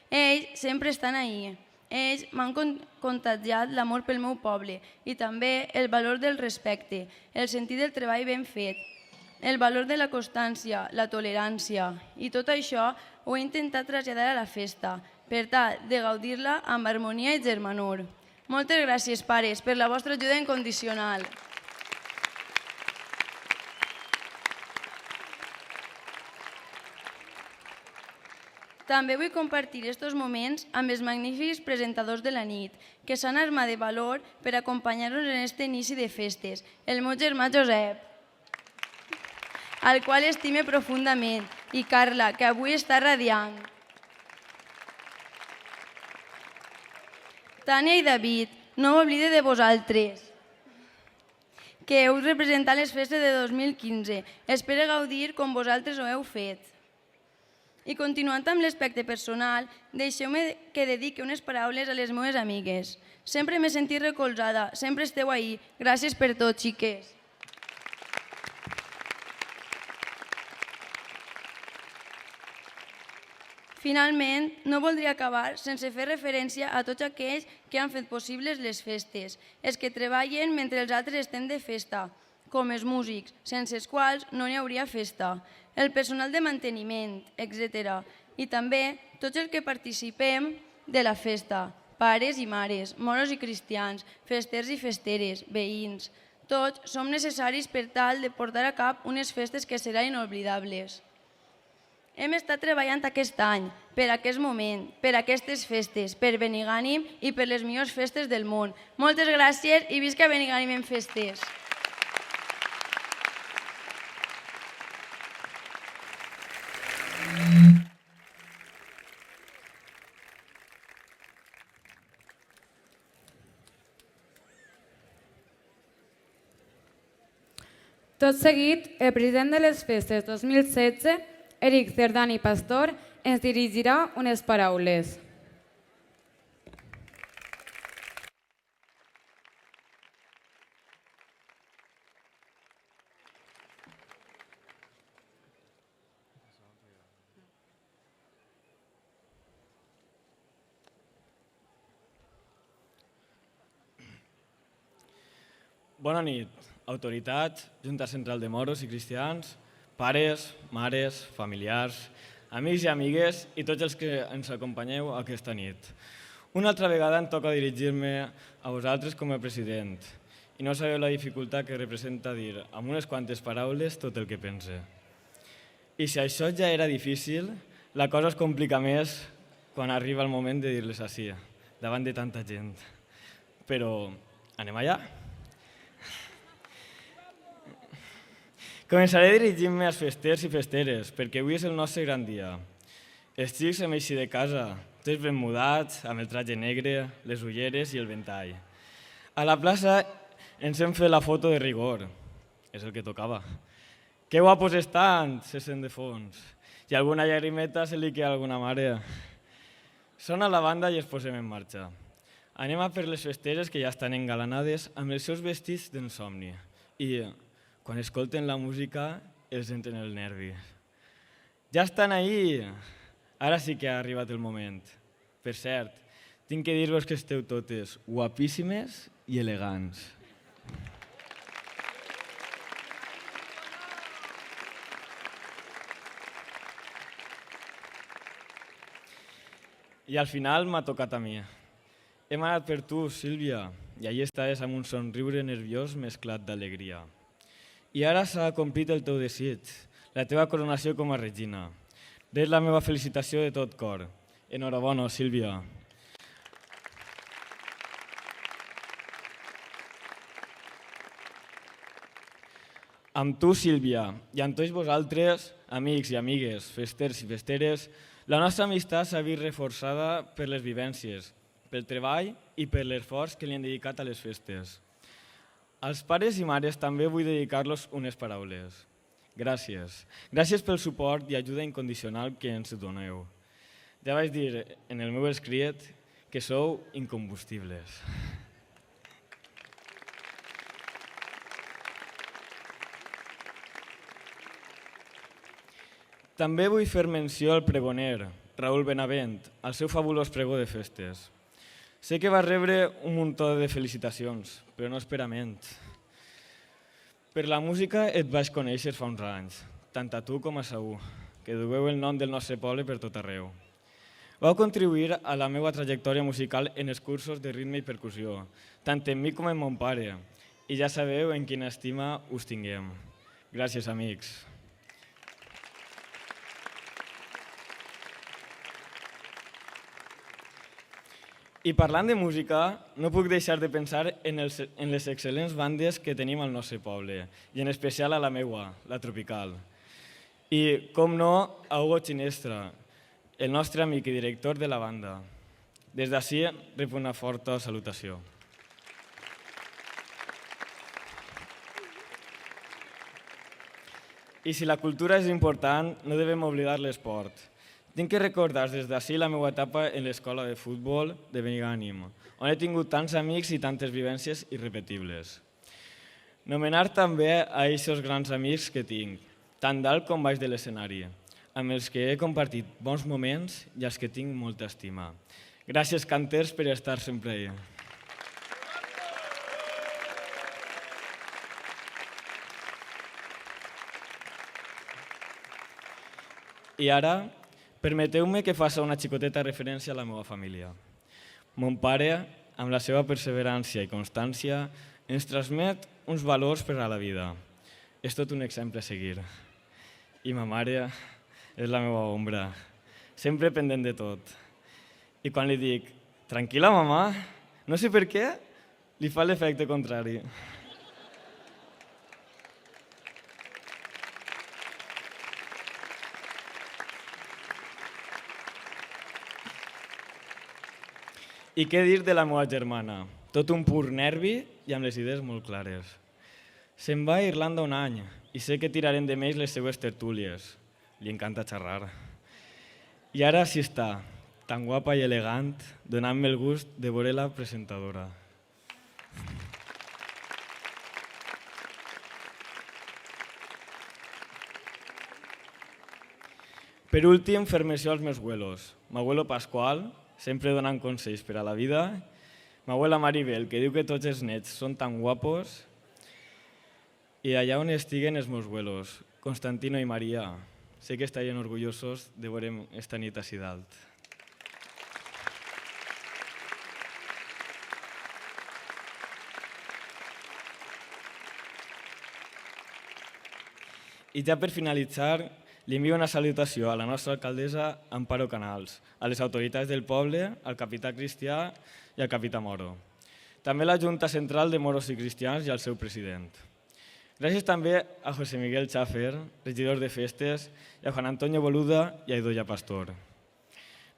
Ells sempre estan ahí. Ells m'han contagiat l'amor pel meu poble i també el valor del respecte, el sentit del treball ben fet, el valor de la constància, la tolerància i tot això ho he intentat traslladar a la festa per tal de gaudir-la amb harmonia i germanor. Moltes gràcies, pares, per la vostra ajuda incondicional. També vull compartir aquests moments amb els magnífics presentadors de la nit, que s'han armat de valor per acompanyar-nos en aquest inici de festes. El meu germà Josep, al qual estime profundament, i Carla, que avui està radiant. Tània i David, no m'oblide de vosaltres, que heu representat les festes de 2015. Espero gaudir com vosaltres ho heu fet. I continuant amb l'aspecte personal, deixeu-me que dediqui unes paraules a les meves amigues. Sempre m'he sentit recolzada, sempre esteu ahí. Gràcies per tot, xiques. Finalment, no voldria acabar sense fer referència a tots aquells que han fet possibles les festes, els que treballen mentre els altres estem de festa, com els músics, sense els quals no hi hauria festa, el personal de manteniment, etc. I també tots els que participem de la festa, pares i mares, moros i cristians, festers i festeres, veïns. Tots som necessaris per tal de portar a cap unes festes que seran inoblidables. Hem estat treballant aquest any, per aquest moment, per aquestes festes, per Benigànim i per les millors festes del món. Moltes gràcies i visca Benigànim en festes! Tot seguit, el president de les festes 2016, Eric Cerdani Pastor, ens dirigirà unes paraules. Bona nit, autoritats, Junta Central de Moros i Cristians, pares, mares, familiars, amics i amigues i tots els que ens acompanyeu aquesta nit. Una altra vegada em toca dirigir-me a vosaltres com a president i no sabeu la dificultat que representa dir amb unes quantes paraules tot el que pense. I si això ja era difícil, la cosa es complica més quan arriba el moment de dir-les així, davant de tanta gent. Però anem allà? Començaré dirigint-me als festers i festeres, perquè avui és el nostre gran dia. Els xics hem eixit de casa, tots ben mudats, amb el traje negre, les ulleres i el ventall. A la plaça ens hem fet la foto de rigor. És el que tocava. Que guapos estan, se sent de fons. I alguna llagrimeta se li queda a alguna mare. Sona la banda i ens posem en marxa. Anem a per les festeres que ja estan engalanades amb els seus vestits d'ensomni. I quan escolten la música, els entren els nervis. Ja estan ahí! Ara sí que ha arribat el moment. Per cert, tinc que dir-vos que esteu totes guapíssimes i elegants. I al final m'ha tocat a mi. Hem anat per tu, Sílvia, i allí estaves amb un somriure nerviós mesclat d'alegria. I ara s'ha complit el teu desig, la teva coronació com a regina. Res la meva felicitació de tot cor. Enhorabona, Sílvia. Amb tu, Sílvia, i amb tots vosaltres, amics i amigues, festers i festeres, la nostra amistat s'ha vist reforçada per les vivències, pel treball i per l'esforç que li han dedicat a les festes. Als pares i mares també vull dedicar-los unes paraules. Gràcies. Gràcies pel suport i ajuda incondicional que ens doneu. Ja vaig dir en el meu escrit que sou incombustibles. També vull fer menció al pregoner, Raül Benavent, al seu fabulós pregó de festes. Sé que vas rebre un muntó de felicitacions, però no és per a menys. Per la música et vaig conèixer fa uns anys, tant a tu com a Saúl, que dueu el nom del nostre poble per tot arreu. Vau contribuir a la meva trajectòria musical en els cursos de ritme i percussió, tant en mi com en mon pare, i ja sabeu en quina estima us tinguem. Gràcies, amics. I parlant de música, no puc deixar de pensar en les excel·lents bandes que tenim al nostre poble, i en especial a la meua, la Tropical. I, com no, a Hugo Chinestra, el nostre amic i director de la banda. Des d'ací rep una forta salutació. I si la cultura és important, no devem oblidar l'esport. Tinc que recordar des d'ací la meva etapa en l'escola de futbol de Benigànim, on he tingut tants amics i tantes vivències irrepetibles. Nomenar també a aquests grans amics que tinc, tant dalt com baix de l'escenari, amb els que he compartit bons moments i als que tinc molta estima. Gràcies, canters, per estar sempre ahí. I ara, permeteu-me que faci una xicoteta referència a la meva família. Mon pare, amb la seva perseverància i constància, ens transmet uns valors per a la vida. És tot un exemple a seguir. I ma mare és la meva ombra, sempre pendent de tot. I quan li dic, tranquil·la, mamà, no sé per què, li fa l'efecte contrari. I què dir de la meva germana? Tot un pur nervi i amb les idees molt clares. Se'n va a Irlanda un any i sé que tirarem de més les seues tertúlies. Li encanta xerrar. I ara sí està, tan guapa i elegant, donant-me el gust de veure la presentadora. Per últim, fer menció als meus abuelos. M'abuelo Pasqual, sempre donant consells per a la vida. M'abuela Maribel, que diu que tots els nets són tan guapos. I allà on estiguen els meus abuelos, Constantino i Maria, sé que estarien orgullosos de veure esta nit així dalt. I ja per finalitzar, li envio una salutació a la nostra alcaldessa Amparo Canals, a les autoritats del poble, al capità Cristià i al capità Moro. També a la Junta Central de Moros i Cristians i al seu president. Gràcies també a José Miguel Chaffer, regidor de Festes, i a Juan Antonio Boluda i a Idoia Pastor.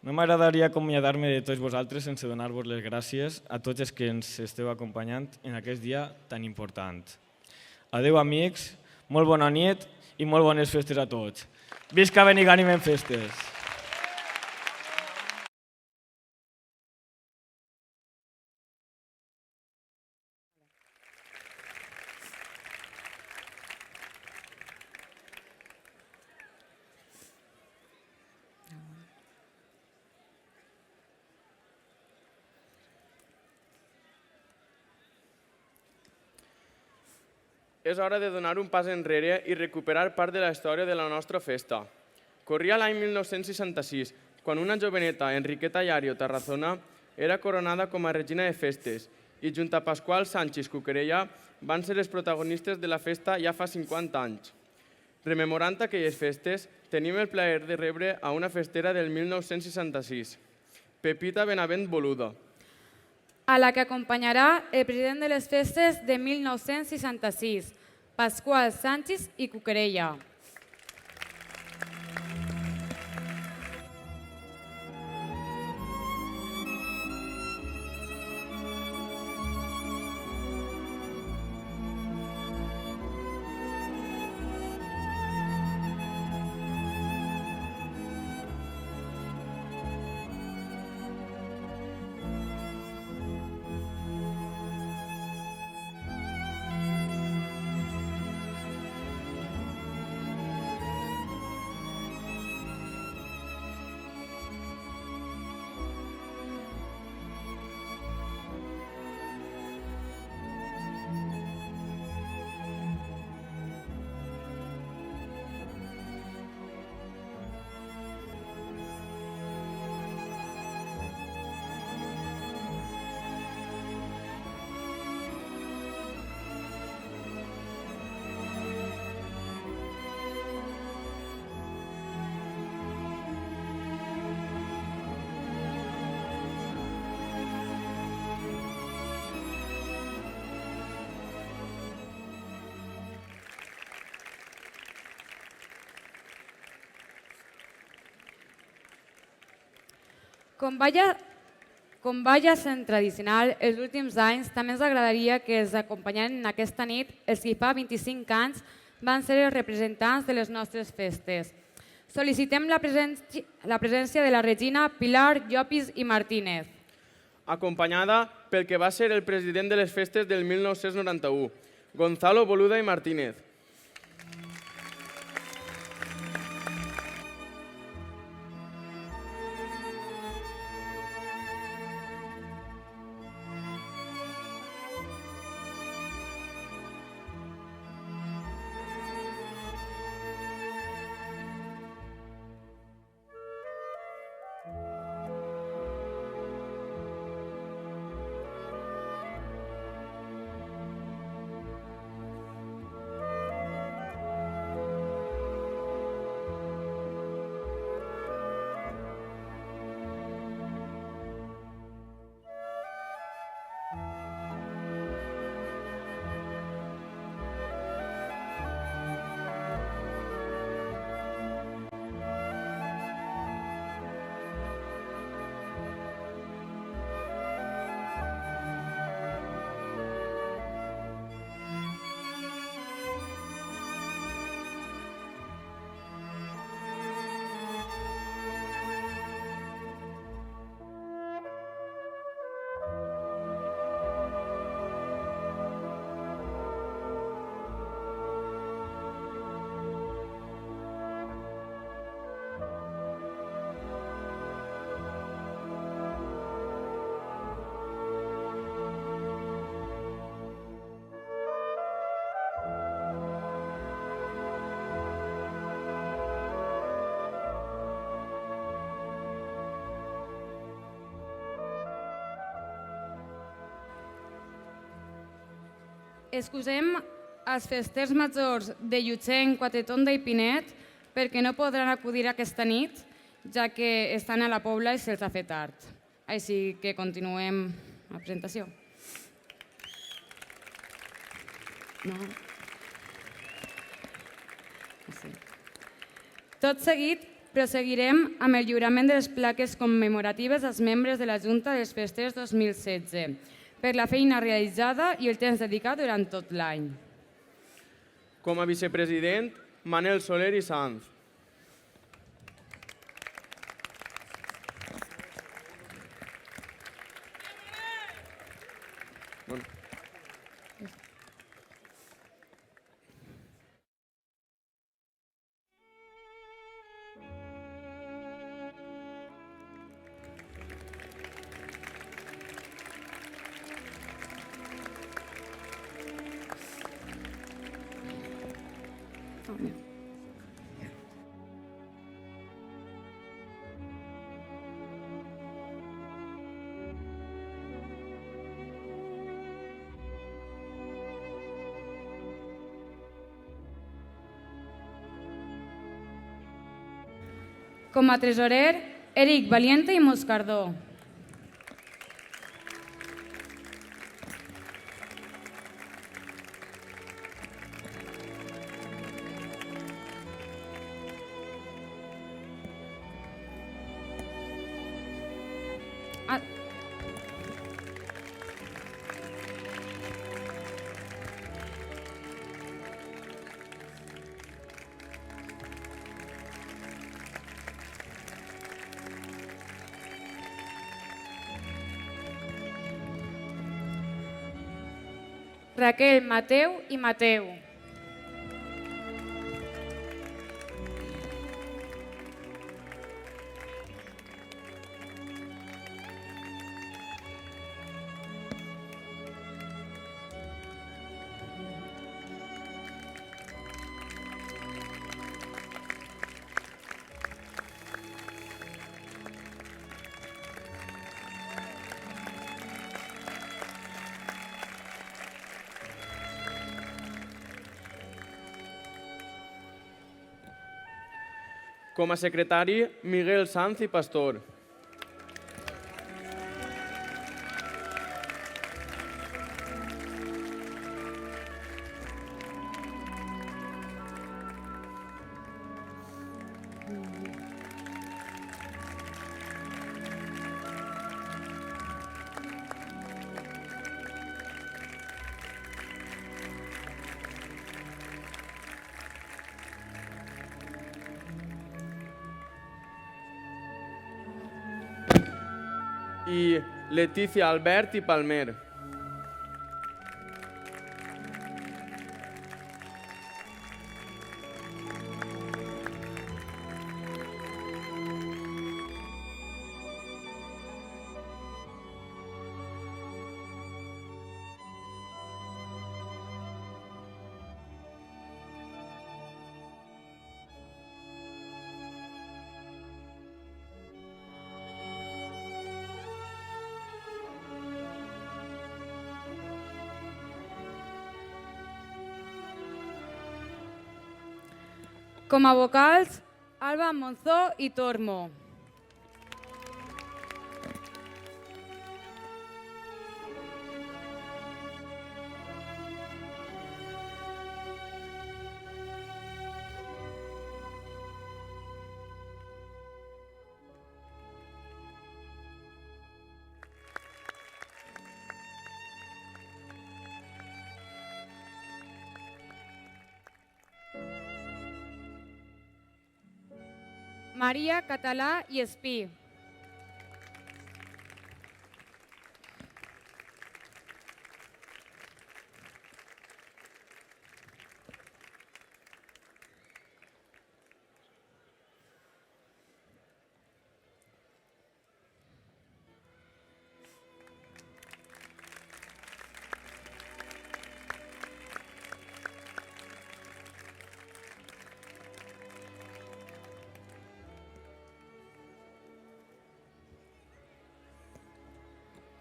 No m'agradaria acomiadar-me de tots vosaltres sense donar-vos les gràcies a tots els que ens esteu acompanyant en aquest dia tan important. Adeu, amics, molt bona nit i molt bones festes a tots. Visca Benigànim en festes! És hora de donar un pas enrere i recuperar part de la història de la nostra festa. Corria l'any 1966, quan una joveneta, Enriqueta Llario Tarazona, era coronada com a regina de festes i junt a Pasqual Sánchez Cuquerella van ser els protagonistes de la festa ja fa 50 anys. Rememorant aquelles festes, tenim el plaer de rebre a una festera del 1966, Pepita Benavent Boluda, a la que acompanyarà el president de les festes de 1966, Pasqual Sánchez i Cuquerella. Com balla sent tradicional, els últims anys també ens agradaria que ens acompanyaren en aquesta nit els que fa 25 anys van ser els representants de les nostres festes. Sol·licitem la presència de la regina Pilar Llopis i Martínez, acompanyada pel que va ser el president de les festes del 1991, Gonzalo Boluda i Martínez. excusem els festers majors de Llutxent, Quatretonda i Pinet perquè no podran acudir aquesta nit, ja que estan a la Pobla i se'ls ha fet tard. Així que continuem la presentació. Tot seguit, proseguirem amb el lliurament de les plaques commemoratives als membres de la Junta dels Festers 2016 per la feina realitzada i el temps dedicat durant tot l'any. Com a vicepresident, Manel Soler i Sanz. Com a tresorer, Eric Valiente i Moscardó. Raquel, Mateu i Mateu. Com a secretari, Miguel Sanz i Pastor. I Letícia Albert i Palmer. Com a vocals, Alba Monzó i Tormo. Maria Català i Espí.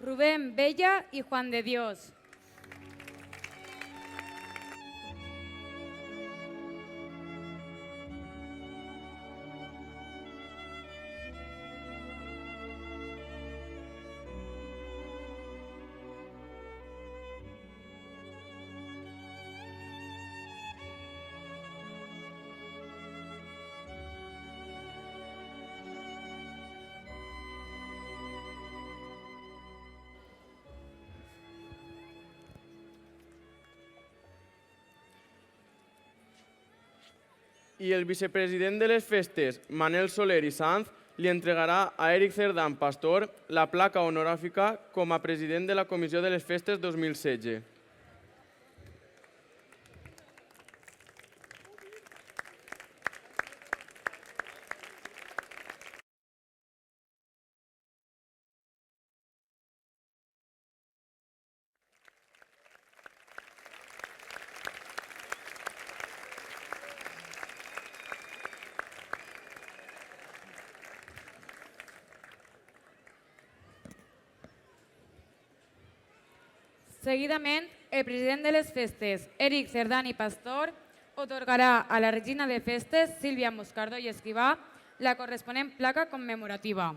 Rubén Bella i Juan de Dios. i el vicepresident de les festes, Manel Soler i Sanz, li entregarà a Eric Cerdán Pastor la placa honorífica com a president de la Comissió de les Festes 2016. Seguidament, el president de les festes, Eric Cerdán i Pastor, atorgarà a la regina de festes, Sílvia Moscardó i Esquivà, la corresponent placa commemorativa.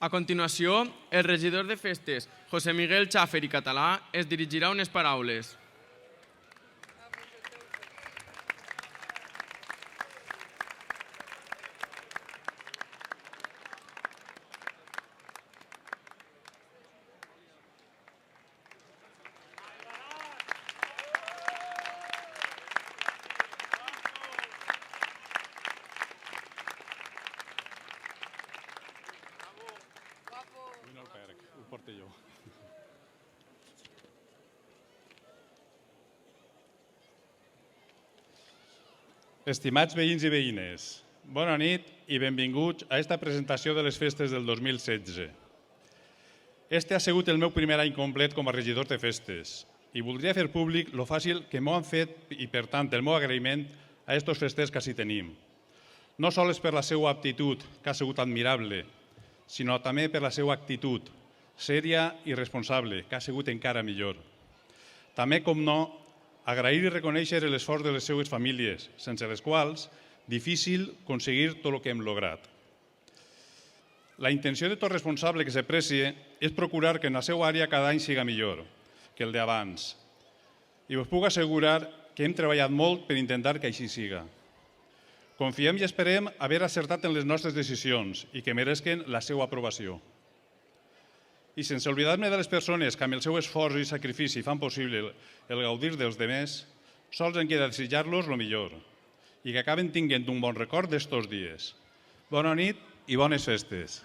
A continuació, el regidor de festes, José Miguel Xafer i Català, es dirigirà unes paraules. Estimats veïns i veïnes, bona nit i benvinguts a esta presentació de les festes del 2016. Este ha sigut el meu primer any complet com a regidor de festes i voldria fer públic lo fàcil que m'ho han fet i, per tant, el meu agraïment a estos festers que així tenim. No sols per la seva aptitud, que ha sigut admirable, sinó també per la seva actitud, sèria i responsable, que ha sigut encara millor. També, com no, agrair i reconèixer l'esforç de les seues famílies, sense les quals difícil aconseguir tot el que hem lograt. La intenció de tot responsable que s'aprecie és procurar que en la seva àrea cada any siga millor que el d'abans. I us puc assegurar que hem treballat molt per intentar que així siga. Confiem i esperem haver acertat en les nostres decisions i que mereixen la seva aprovació. I sense oblidar-me de les persones que amb el seu esforç i sacrifici fan possible el gaudir dels demés, sols em queda desitjar-los el millor i que acaben tinguent un bon record d'estos dies. Bona nit i bones festes.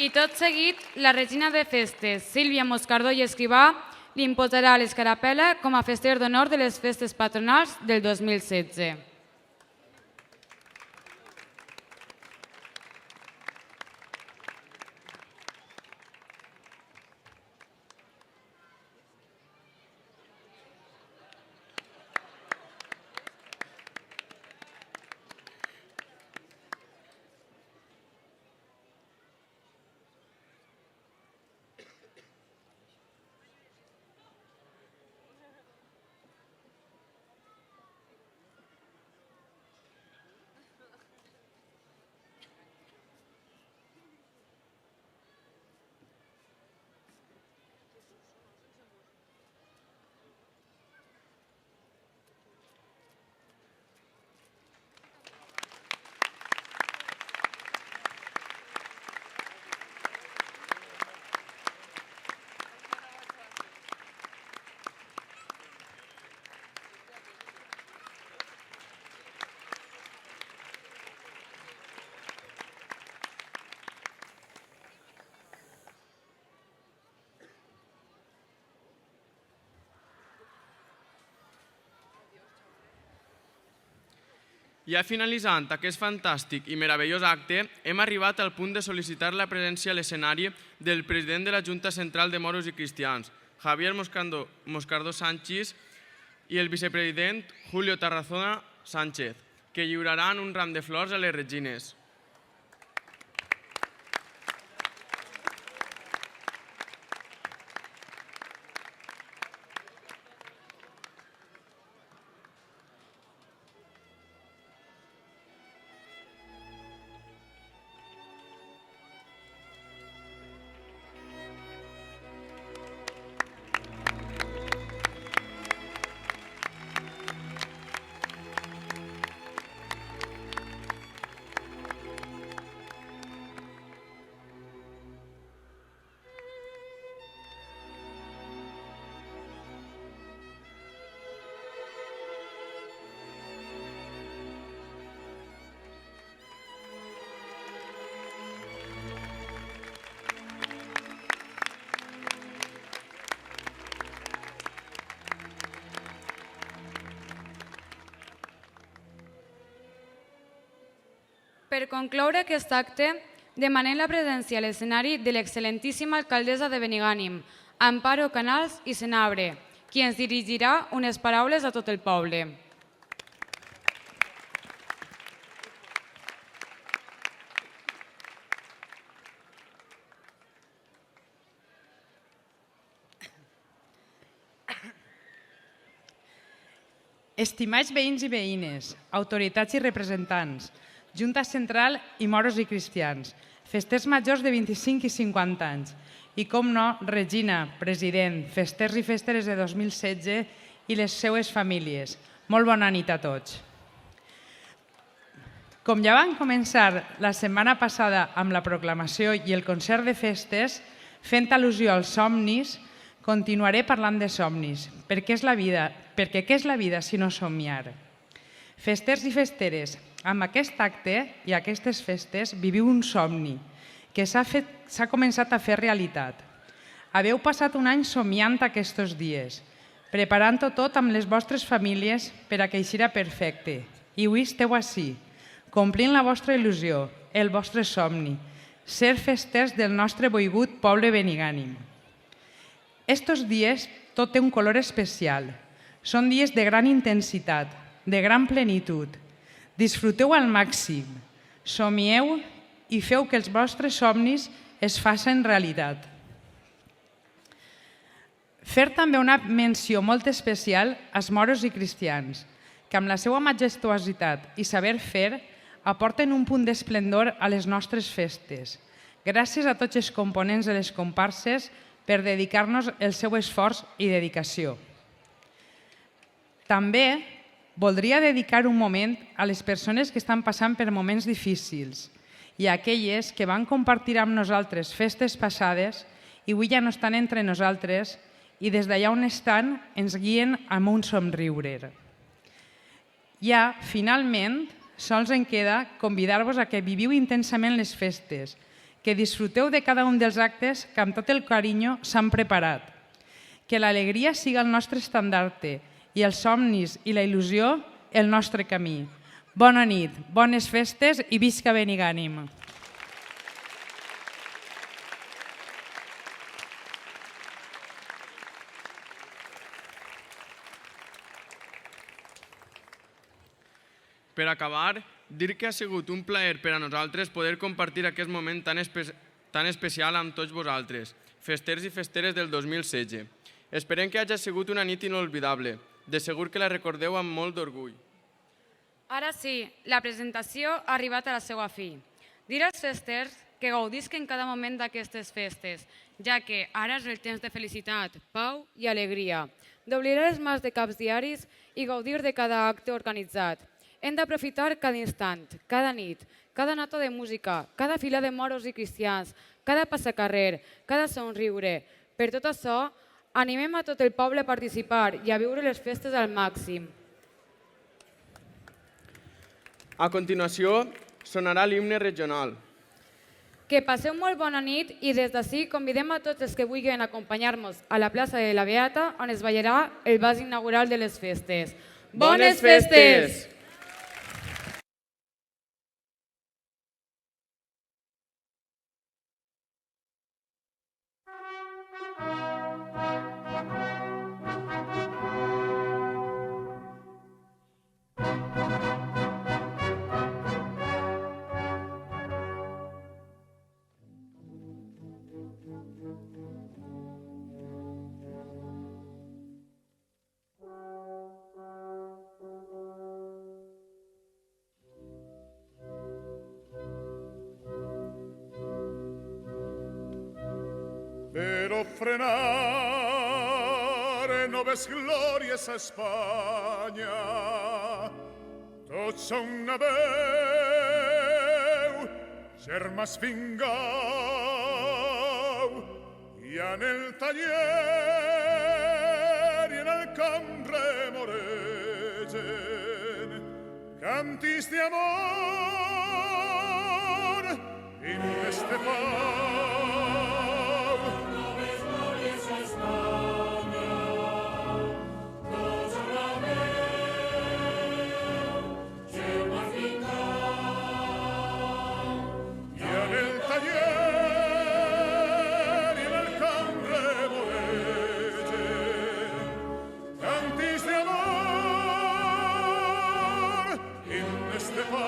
I tot seguit, la regina de festes, Sílvia Moscardó i Esquivà, li imposarà l'escarapel·la com a fester d'honor de les festes patronals del 2016. Ja finalitzant aquest fantàstic i meravellós acte, hem arribat al punt de sol·licitar la presència a l'escenari del president de la Junta Central de Moros i Cristians, Javier Moscardó Sánchez, i el vicepresident Julio Tarazona Sánchez, que lliuraran un ram de flors a les regines. Per concloure aquest acte, demanem la presència a l'escenari de l'excel·lentíssima alcaldessa de Benigànim, Amparo Canals i Senabre, qui ens dirigirà unes paraules a tot el poble. Estimats veïns i veïnes, autoritats i representants, Junta Central i moros i cristians, festers majors de 25 i 50 anys i, com no, Regina, president, festers i festeres de 2016 i les seues famílies. Molt bona nit a tots. Com ja van començar la setmana passada amb la proclamació i el concert de festes, fent al·lusió als somnis, continuaré parlant de somnis, perquè què és la vida si no somiar? Festers i festeres, amb aquest acte i aquestes festes viviu un somni que s'ha començat a fer realitat. Haveu passat un any somiant aquests dies, preparant-ho tot amb les vostres famílies per a que eixirà perfecte. I avui esteu ací, complint la vostra il·lusió, el vostre somni, ser festers del nostre boigut poble benigànim. Estos dies tot té un color especial. Són dies de gran intensitat, de gran plenitud. Disfruteu al màxim, somieu i feu que els vostres somnis es facin realitat. Fer també una menció molt especial als moros i cristians, que amb la seva majestuositat i saber fer aporten un punt d'esplendor a les nostres festes. Gràcies a tots els components de les comparses per dedicar-nos el seu esforç i dedicació. També voldria dedicar un moment a les persones que estan passant per moments difícils i a aquelles que van compartir amb nosaltres festes passades i avui ja no estan entre nosaltres i des d'allà on estan ens guien amb un somriure. Ja, finalment, sols en queda convidar-vos a que viviu intensament les festes, que disfruteu de cada un dels actes que amb tot el carinyo s'han preparat, que l'alegria siga el nostre estandarte i els somnis i la il·lusió el nostre camí. Bona nit, bones festes i visca Benigànim. Per acabar, dir que ha sigut un plaer per a nosaltres poder compartir aquest moment tan especial amb tots vosaltres, festers i festeres del 2016. Esperem que hagi sigut una nit inolvidable. De segur que la recordeu amb molt d'orgull. Ara sí, la presentació ha arribat a la seva fi. Dir als festers que gaudisquen cada moment d'aquestes festes, ja que ara és el temps de felicitat, pau i alegria, d'oblidar els mals de caps diaris i gaudir de cada acte organitzat. Hem d'aprofitar cada instant, cada nit, cada nota de música, cada fila de moros i cristians, cada passacarrer, cada somriure. Per tot això, animem a tot el poble a participar i a viure les festes al màxim. A continuació, sonarà l'himne regional. Que passeu molt bona nit i des d'ací convidem a tots els que vulguin acompanyar-nos a la plaça de la Beata on es ballarà el ball inaugural de les festes. Bones festes! pot frenar, noves glòries a Espanya. Tots a una veu, germans vingau, i en el taller i en el camp remoregen cantis d'amor, himnes de pau. Noves glòries a Espanya, tots a una veu, germans vingau, i en el taller i en el camp remoregen cantis d'amor, himnes de pau.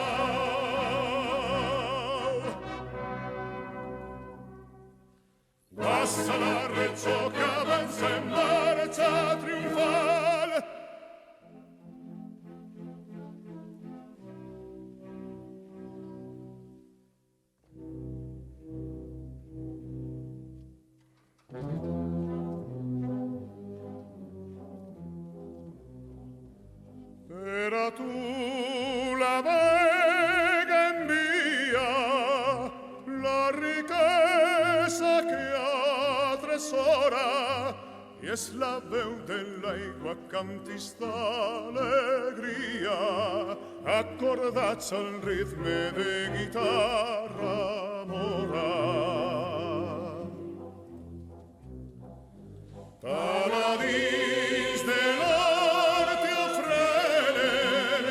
Passa la regió que avança en marxa triomfal. Per a tu la vega envia la riquesa que atresora, i és la veu de l'aigua cantis d'alegria, acordats al ritme de guitarra mora. Paladins de l'hort te ofrenen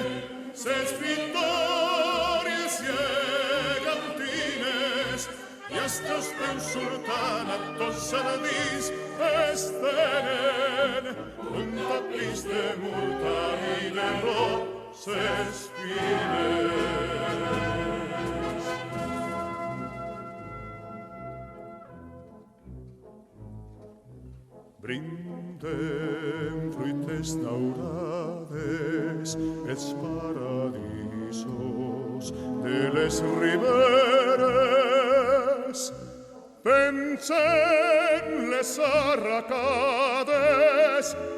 ses victòries gegantines, i els teus peus surten a tots jardins estenen un tapís de murta i de roses fines. Brinden fruites daurades els paradisos de les riberes. Pensen les arracades,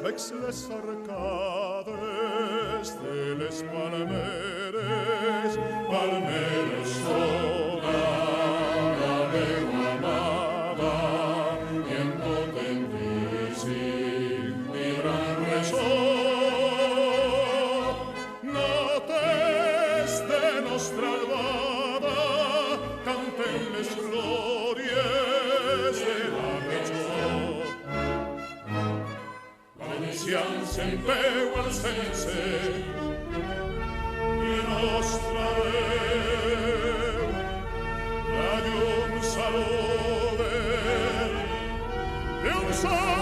veig les arcades de les palmeres, palmeres sola la meua amada, i en potent vici vibran ressò. Notes de nostra albada canten les glòries de la regió. Valencians en peu al sense, i nostra veu, la llum saluden d'un sol